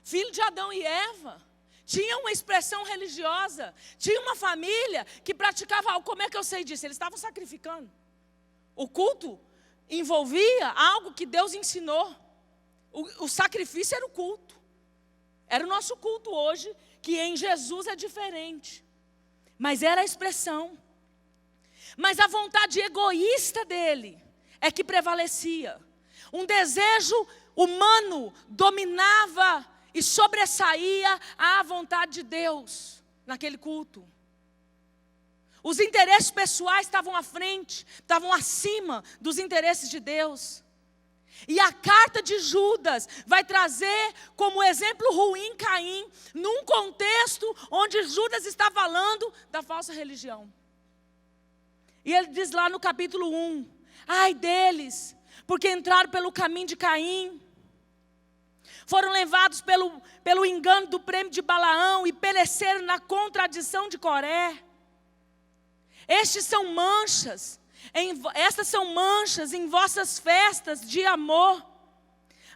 filho de Adão e Eva, tinha uma expressão religiosa, tinha uma família que praticava algo. Como é que eu sei disso? Eles estavam sacrificando. O culto envolvia algo que Deus ensinou. O sacrifício era o culto. Era o nosso culto hoje, que em Jesus é diferente. Mas era a expressão. Mas a vontade egoísta dele é que prevalecia. Um desejo humano dominava e sobressaía a vontade de Deus naquele culto. Os interesses pessoais estavam à frente, estavam acima dos interesses de Deus. E a carta de Judas vai trazer como exemplo ruim Caim, num contexto onde Judas está falando da falsa religião. E ele diz lá no capítulo 1, ai deles, porque entraram pelo caminho de Caim, foram levados pelo engano do prêmio de Balaão e pereceram na contradição de Coré. Estas são manchas em vossas festas de amor,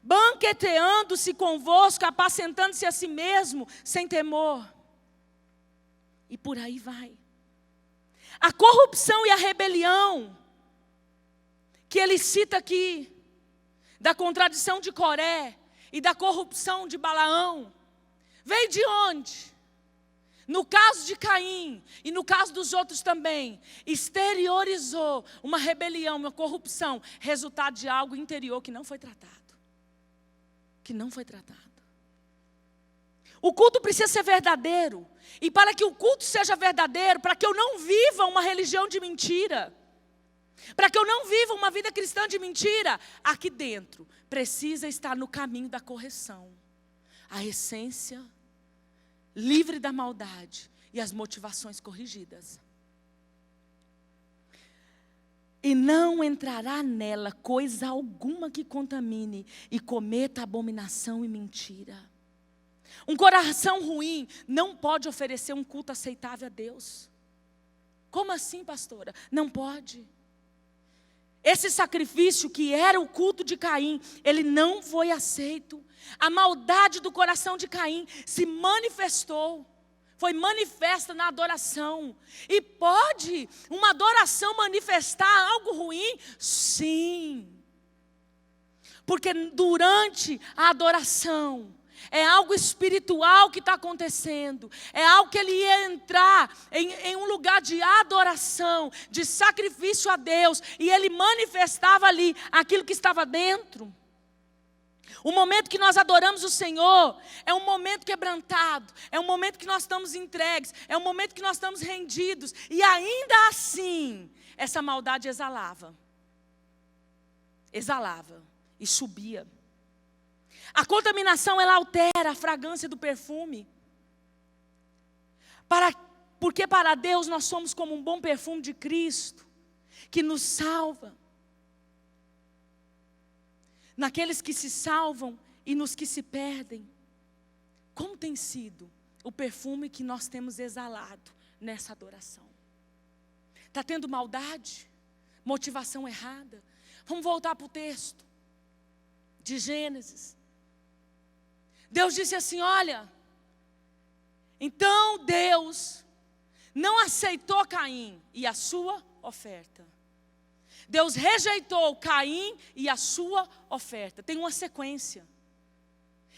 banqueteando-se convosco, apacentando-se a si mesmo, sem temor. E por aí vai. A corrupção e a rebelião, que ele cita aqui, da contradição de Coré e da corrupção de Balaão, veio de onde? No caso de Caim, e no caso dos outros também, exteriorizou uma rebelião, uma corrupção, resultado de algo interior que não foi tratado. O culto precisa ser verdadeiro, e para que o culto seja verdadeiro, para que eu não viva uma religião de mentira, para que eu não viva uma vida cristã de mentira, aqui dentro precisa estar no caminho da correção, a essência livre da maldade e as motivações corrigidas. E não entrará nela coisa alguma que contamine e cometa abominação e mentira. Um coração ruim não pode oferecer um culto aceitável a Deus. Como assim, pastora? Não pode. Esse sacrifício que era o culto de Caim, ele não foi aceito. A maldade do coração de Caim se manifestou, foi manifesta na adoração. E pode uma adoração manifestar algo ruim? Sim. Porque durante a adoração, é algo espiritual que está acontecendo. É algo que ele ia entrar em um lugar de adoração, de sacrifício a Deus. E ele manifestava ali aquilo que estava dentro. O momento que nós adoramos o Senhor é um momento quebrantado. É um momento que nós estamos entregues. É um momento que nós estamos rendidos. E ainda assim, essa maldade exalava. E subia. A contaminação, ela altera a fragrância do perfume. Porque para Deus nós somos como um bom perfume de Cristo, que nos salva. Naqueles que se salvam e nos que se perdem. Como tem sido o perfume que nós temos exalado nessa adoração? Está tendo maldade? Motivação errada? Vamos voltar para o texto de Gênesis. Deus disse assim, olha, então Deus não aceitou Caim e a sua oferta. Deus rejeitou Caim e a sua oferta. Tem uma sequência.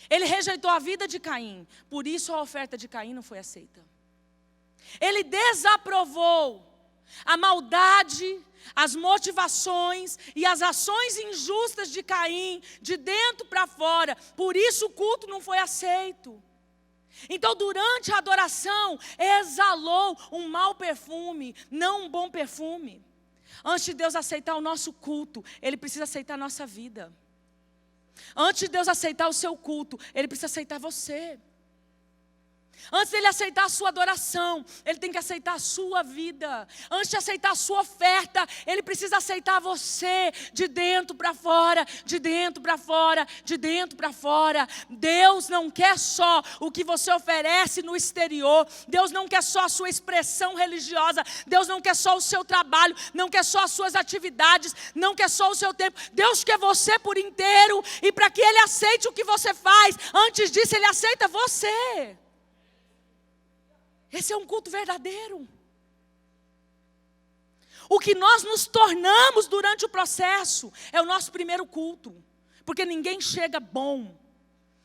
Ele rejeitou a vida de Caim, por isso a oferta de Caim não foi aceita. Ele desaprovou a maldade, as motivações e as ações injustas de Caim, de dentro para fora. Por isso o culto não foi aceito. Então durante a adoração, exalou um mau perfume, não um bom perfume. Antes de Deus aceitar o nosso culto, Ele precisa aceitar a nossa vida. Antes de Deus aceitar o seu culto, Ele precisa aceitar você. Antes de Ele aceitar a sua adoração, Ele tem que aceitar a sua vida. Antes de aceitar a sua oferta, Ele precisa aceitar você, de dentro para fora, de dentro para fora, de dentro para fora. Deus não quer só o que você oferece no exterior. Deus não quer só a sua expressão religiosa. Deus não quer só o seu trabalho, não quer só as suas atividades, não quer só o seu tempo. Deus quer você por inteiro. E para que Ele aceite o que você faz, antes disso Ele aceita você. Esse é um culto verdadeiro. O que nós nos tornamos durante o processo é o nosso primeiro culto. Porque ninguém chega bom.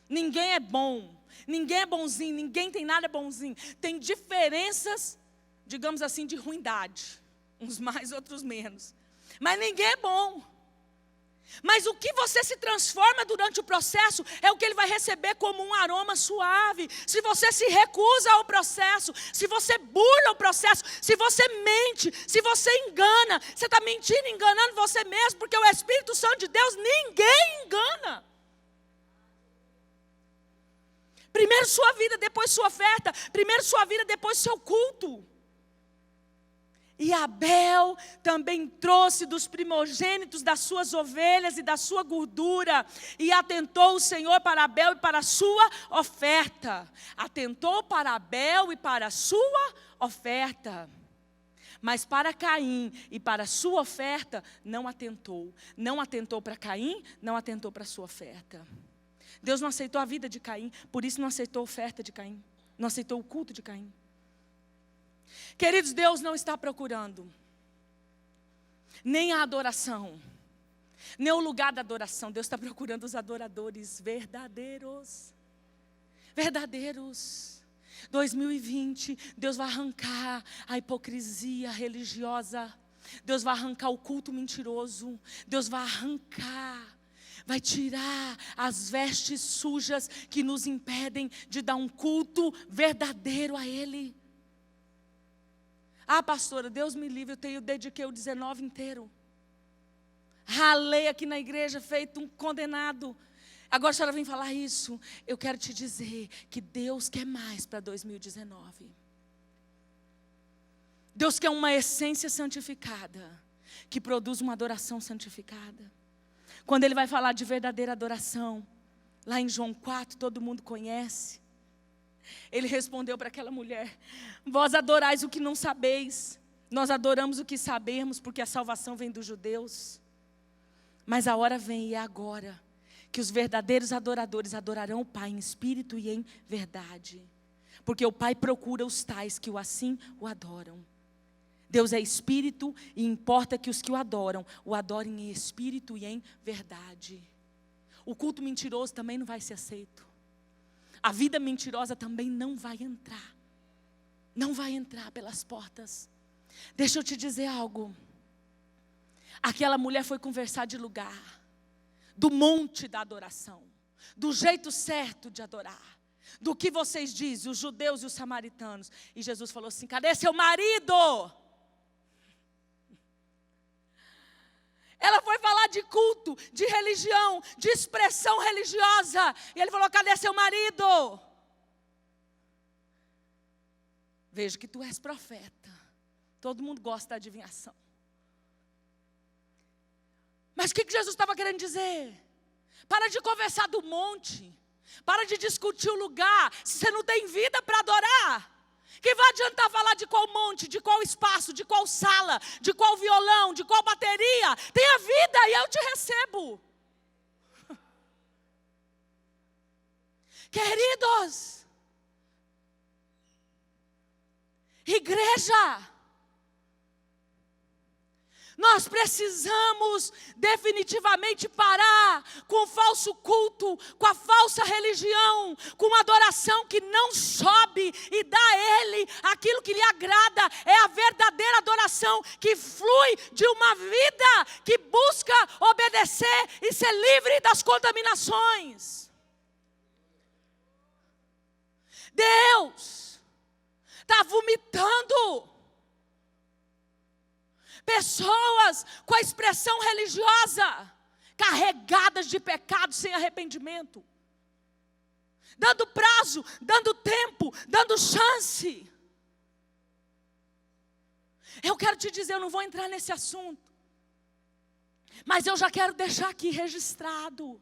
Ninguém é bom. Ninguém é bonzinho. Ninguém tem nada bonzinho. Tem diferenças, digamos assim, de ruindade. Uns mais, outros menos. Mas ninguém é bom. Mas o que você se transforma durante o processo é o que ele vai receber como um aroma suave. Se você se recusa ao processo, se você burla o processo, se você mente, se você engana, você está mentindo, enganando você mesmo, porque o Espírito Santo de Deus ninguém engana. Primeiro sua vida, depois sua oferta. Primeiro sua vida, depois seu culto. E Abel também trouxe dos primogênitos das suas ovelhas e da sua gordura. E atentou o Senhor para Abel e para a sua oferta. Atentou para Abel e para a sua oferta. Mas para Caim e para a sua oferta, não atentou. Não atentou para Caim, não atentou para a sua oferta. Deus não aceitou a vida de Caim, por isso não aceitou a oferta de Caim. Não aceitou o culto de Caim. Queridos, Deus não está procurando nem a adoração, nem o lugar da adoração. Deus está procurando os adoradores verdadeiros. Verdadeiros. 2020, Deus vai arrancar a hipocrisia religiosa. Deus vai arrancar o culto mentiroso. Deus vai arrancar, vai tirar as vestes sujas que nos impedem de dar um culto verdadeiro a Ele. Ah, pastora, Deus me livre, eu dediquei o 19 inteiro. Ralei aqui na igreja, feito um condenado. Agora a senhora vem falar isso. Eu quero te dizer que Deus quer mais para 2019. Deus quer uma essência santificada, que produz uma adoração santificada. Quando Ele vai falar de verdadeira adoração, lá em João 4, todo mundo conhece. Ele respondeu para aquela mulher: vós adorais o que não sabeis, nós adoramos o que sabemos, porque a salvação vem dos judeus. Mas a hora vem, e é agora, que os verdadeiros adoradores adorarão o Pai em espírito e em verdade. Porque o Pai procura os tais que assim o adoram. Deus é espírito e importa que os que o adorem em espírito e em verdade. O culto mentiroso também não vai ser aceito. A vida mentirosa também não vai entrar. Não vai entrar pelas portas. Deixa eu te dizer algo. Aquela mulher foi conversar de lugar, do monte da adoração, do jeito certo de adorar, do que vocês dizem, os judeus e os samaritanos. E Jesus falou assim: cadê seu marido? Ela foi falar de culto, de religião, de expressão religiosa. E ele falou: cadê seu marido? Vejo que tu és profeta. Todo mundo gosta da adivinhação. Mas o que Jesus estava querendo dizer? Para de conversar do monte. Para de discutir o lugar. Se você não tem vida para adorar, que vai adiantar falar de qual monte, de qual espaço, de qual sala, de qual violão, de qual bateria? Tenha vida e eu te recebo. Queridos, igreja, nós precisamos definitivamente parar com o falso culto, com a falsa religião, com uma adoração que não sobe e dá a Ele aquilo que lhe agrada. É a verdadeira adoração que flui de uma vida que busca obedecer e ser livre das contaminações. Deus está vomitando pessoas com a expressão religiosa, carregadas de pecado sem arrependimento, dando prazo, dando tempo, dando chance. Eu quero te dizer, eu não vou entrar nesse assunto, mas eu já quero deixar aqui registrado,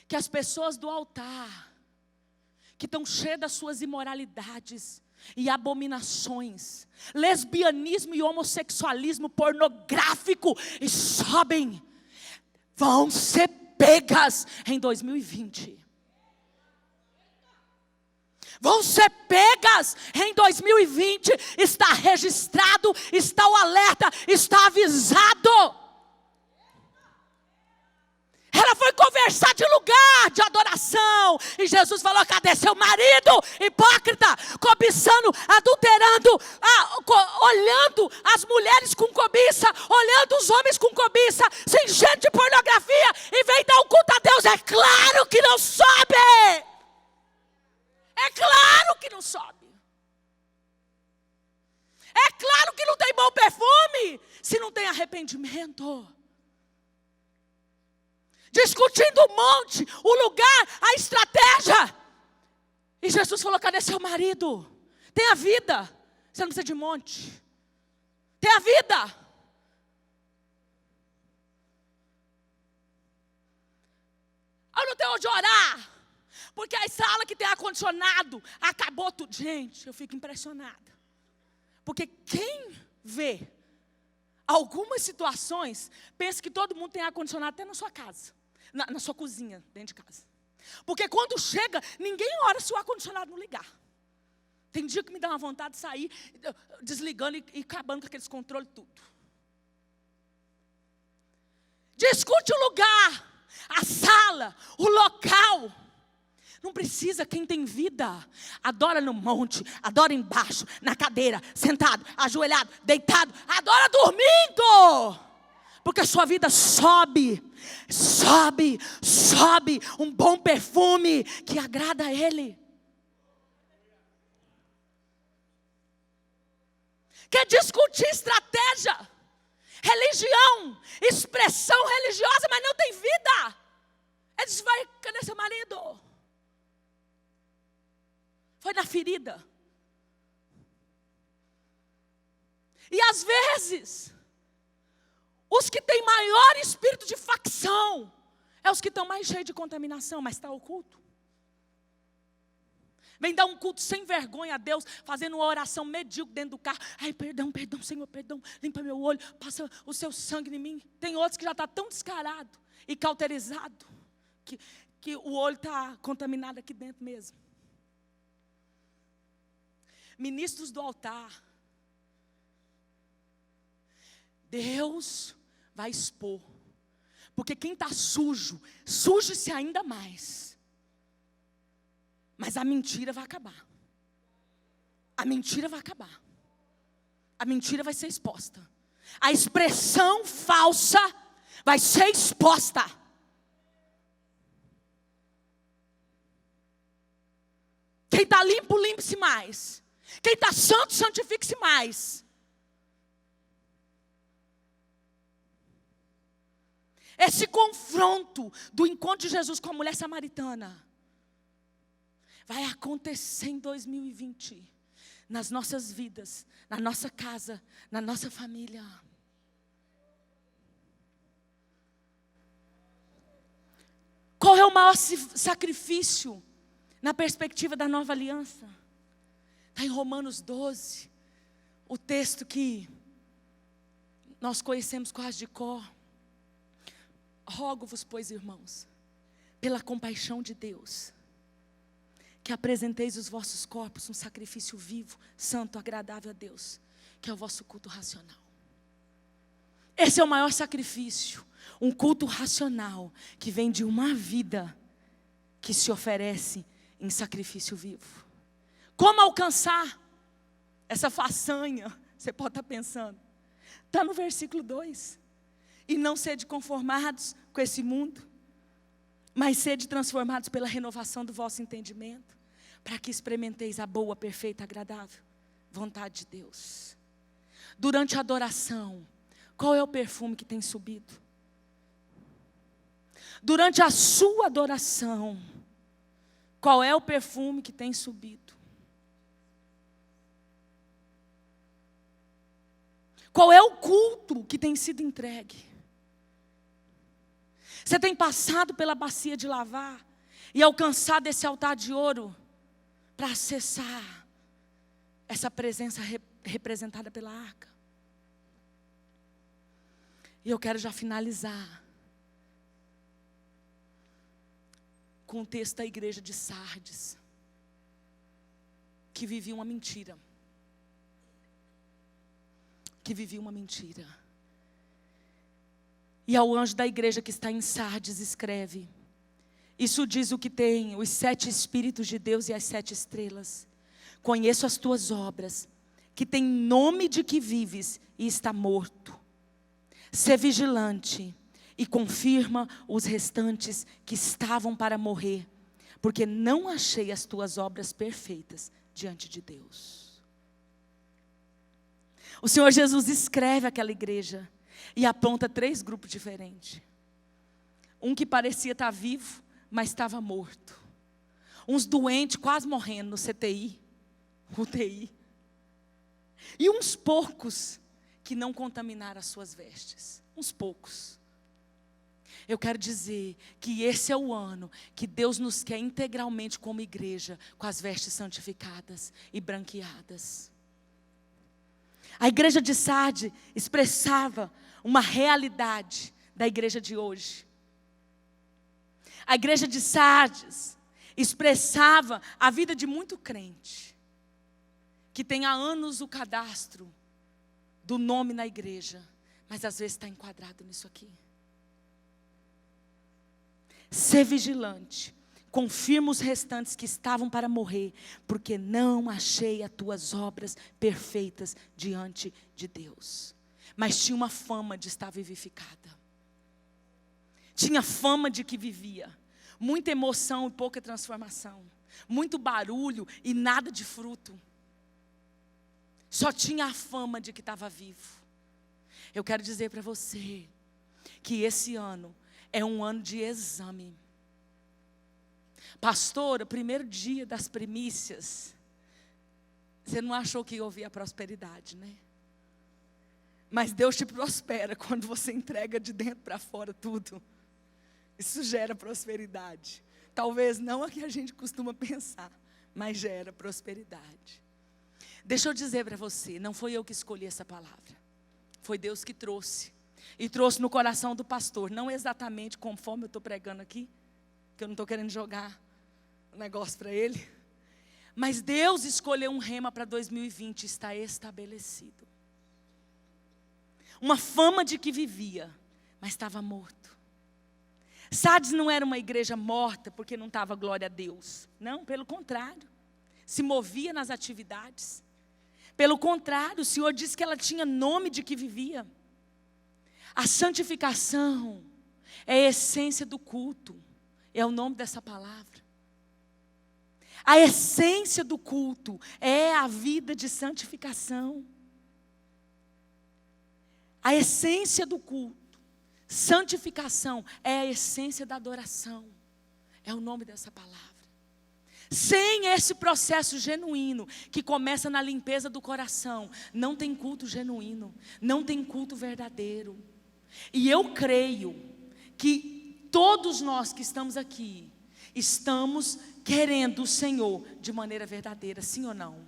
que as pessoas do altar, que estão cheias das suas imoralidades e abominações, lesbianismo e homossexualismo pornográfico, e sobem, vão ser pegas em 2020. Vão ser pegas em 2020, está registrado, está o alerta, está avisado. Ela foi conversar de lugar de adoração. E Jesus falou: cadê seu marido? Hipócrita, cobiçando, adulterando olhando as mulheres com cobiça, olhando os homens com cobiça, sem gente de pornografia, e vem dar um culto a Deus. É claro que não sobe. É claro que não sobe. É claro que não tem bom perfume se não tem arrependimento. Discutindo o monte, o lugar, a estratégia. E Jesus falou: cadê seu marido? Tenha vida. Você não precisa de monte. Tenha vida. Eu não tenho onde orar, porque a sala que tem ar-condicionado acabou tudo. Gente, eu fico impressionada. Porque quem vê algumas situações, pensa que todo mundo tem ar-condicionado até na sua casa, na sua cozinha, dentro de casa. Porque quando chega, ninguém ora se o ar-condicionado não ligar. Tem dia que me dá uma vontade de sair, desligando e acabando com aqueles controles tudo. Discute o lugar, a sala, o local. Não precisa, quem tem vida, adora no monte, adora embaixo, na cadeira, sentado, ajoelhado, deitado, adora dormindo. Porque a sua vida sobe, sobe, sobe, um bom perfume que agrada a Ele. Quer discutir estratégia, religião, expressão religiosa, mas não tem vida. Ele diz: vai, cadê seu marido? Foi na ferida. E às vezes, os que têm maior espírito de facção, é os que estão mais cheios de contaminação, mas está oculto. Vem dar um culto sem vergonha a Deus, fazendo uma oração medíocre dentro do carro. Ai, perdão, perdão, Senhor, perdão. Limpa meu olho, passa o seu sangue em mim. Tem outros que já estão tão descarado e cauterizado, que o olho está contaminado aqui dentro mesmo. Ministros do altar. Deus vai expor. Porque quem está sujo, suje-se ainda mais. Mas a mentira vai acabar. A mentira vai acabar. A mentira vai ser exposta. A expressão falsa vai ser exposta. Quem está limpo, limpe-se mais. Quem está santo, santifique-se mais. Esse confronto do encontro de Jesus com a mulher samaritana vai acontecer em 2020, nas nossas vidas, na nossa casa, na nossa família. Qual é o maior sacrifício na perspectiva da nova aliança? Está em Romanos 12, o texto que nós conhecemos quase de cor. Rogo-vos, pois, irmãos, pela compaixão de Deus, que apresenteis os vossos corpos um sacrifício vivo, santo, agradável a Deus, que é o vosso culto racional. Esse é o maior sacrifício, um culto racional, que vem de uma vida que se oferece em sacrifício vivo. Como alcançar essa façanha? Você pode estar pensando. Está no versículo 2. E não sede conformados com esse mundo, mas sede transformados pela renovação do vosso entendimento, para que experimenteis a boa, perfeita, agradável vontade de Deus. Durante a adoração, qual é o perfume que tem subido? Durante a sua adoração, qual é o perfume que tem subido? Qual é o culto que tem sido entregue? Você tem passado pela bacia de lavar e alcançado esse altar de ouro para acessar essa presença representada pela arca? E eu quero já finalizar com o texto da igreja de Sardes, que vivia uma mentira. Que vivia uma mentira. E ao anjo da igreja que está em Sardes escreve: isso diz o que tem os 7 Espíritos de Deus e as 7 estrelas. Conheço as tuas obras, que tem nome de que vives e está morto. Sê vigilante e confirma os restantes que estavam para morrer, porque não achei as tuas obras perfeitas diante de Deus. O Senhor Jesus escreve aquela igreja e aponta 3 grupos diferentes. Um que parecia estar vivo, mas estava morto. Uns doentes, quase morrendo no CTI, UTI. E uns poucos que não contaminaram as suas vestes. Uns poucos. Eu quero dizer que esse é o ano que Deus nos quer integralmente como igreja, com as vestes santificadas e branqueadas. A igreja de Sardes expressava uma realidade da igreja de hoje. A igreja de Sardes expressava a vida de muito crente, que tem há anos o cadastro do nome na igreja, mas às vezes está enquadrado nisso aqui. Ser vigilante, confirma os restantes que estavam para morrer, porque não achei as tuas obras perfeitas diante de Deus. Mas tinha uma fama de estar vivificada. Tinha fama de que vivia. Muita emoção e pouca transformação. Muito barulho e nada de fruto. Só tinha a fama de que estava vivo. Eu quero dizer para você que esse ano é um ano de exame. Pastor, o primeiro dia das primícias, você não achou que ia ouvir a prosperidade, né? Mas Deus te prospera quando você entrega de dentro para fora tudo. Isso gera prosperidade. Talvez não a que a gente costuma pensar, mas gera prosperidade. Deixa eu dizer para você, não foi eu que escolhi essa palavra. Foi Deus que trouxe. E trouxe no coração do pastor, não exatamente conforme eu estou pregando aqui, que eu não estou querendo jogar o negócio para ele. Mas Deus escolheu um rema para 2020, está estabelecido. Uma fama de que vivia, mas estava morto. Sardes não era uma igreja morta porque não estava glória a Deus. Não, pelo contrário. Se movia nas atividades. Pelo contrário, o Senhor disse que ela tinha nome de que vivia. A santificação é a essência do culto. É o nome dessa palavra. A essência do culto é a vida de santificação. A essência do culto. Santificação é a essência da adoração. É o nome dessa palavra. Sem esse processo genuíno, que começa na limpeza do coração, não tem culto genuíno, não tem culto verdadeiro. E eu creio que todos nós que estamos aqui, estamos querendo o Senhor de maneira verdadeira, sim ou não?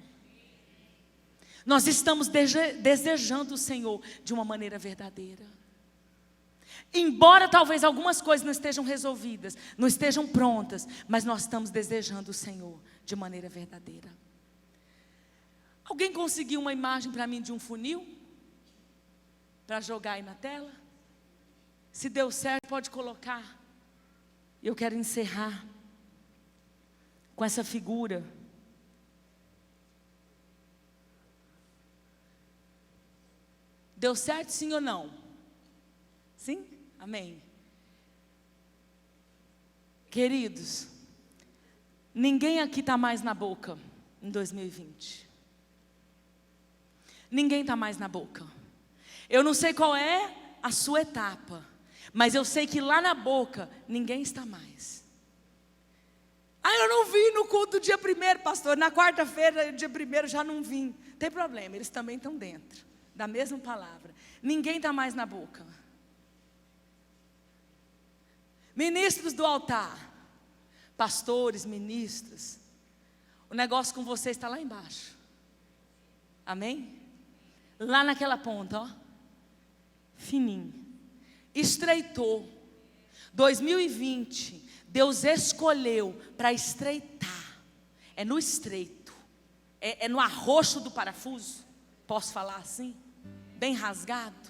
Nós estamos desejando o Senhor de uma maneira verdadeira. Embora talvez algumas coisas não estejam resolvidas, não estejam prontas, mas nós estamos desejando o Senhor de maneira verdadeira. Alguém conseguiu uma imagem para mim de um funil? Para jogar aí na tela? Se deu certo, pode colocar. Eu quero encerrar com essa figura. Deu certo, sim ou não? Sim? Amém. Queridos, ninguém aqui está mais na boca em 2020. Ninguém está mais na boca. Eu não sei qual é a sua etapa, mas eu sei que lá na boca ninguém está mais. Ah, eu não vim no culto dia 1º, pastor. Na quarta-feira, dia 1º, já não vim. Tem problema, eles também estão dentro da mesma palavra. Ninguém está mais na boca. Ministros do altar, pastores, ministros, o negócio com você está lá embaixo. Amém? Lá naquela ponta, ó, fininho, estreitou. 2020, Deus escolheu para estreitar. É no estreito, é no arroxo do parafuso. Posso falar assim? Bem rasgado.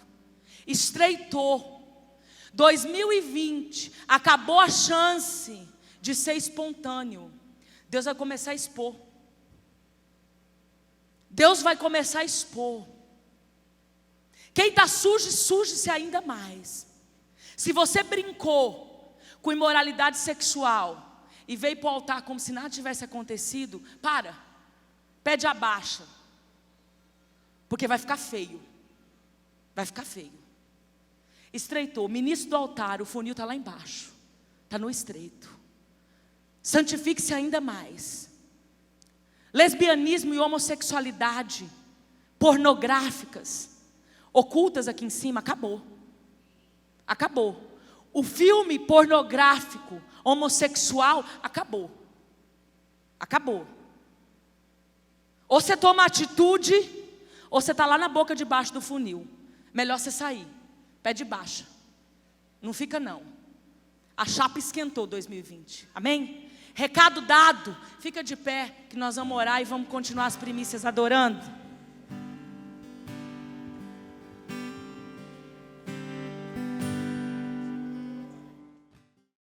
Estreitou. 2020, acabou a chance de ser espontâneo. Deus vai começar a expor. Deus vai começar a expor. Quem está sujo, suje-se ainda mais. Se você brincou com imoralidade sexual e veio para o altar como se nada tivesse acontecido, pede a baixa, porque vai ficar feio. Vai ficar feio. Estreitou, ministro do altar, o funil está lá embaixo, está no estreito. Santifique-se ainda mais. Lesbianismo e homossexualidade pornográficas, ocultas aqui em cima, acabou. Acabou. O filme pornográfico homossexual acabou. Acabou. Ou você toma atitude, ou você está lá na boca de baixo do funil. Melhor você sair. Pede baixa. Não fica não. A chapa esquentou 2020. Amém? Recado dado. Fica de pé que nós vamos orar e vamos continuar as primícias adorando.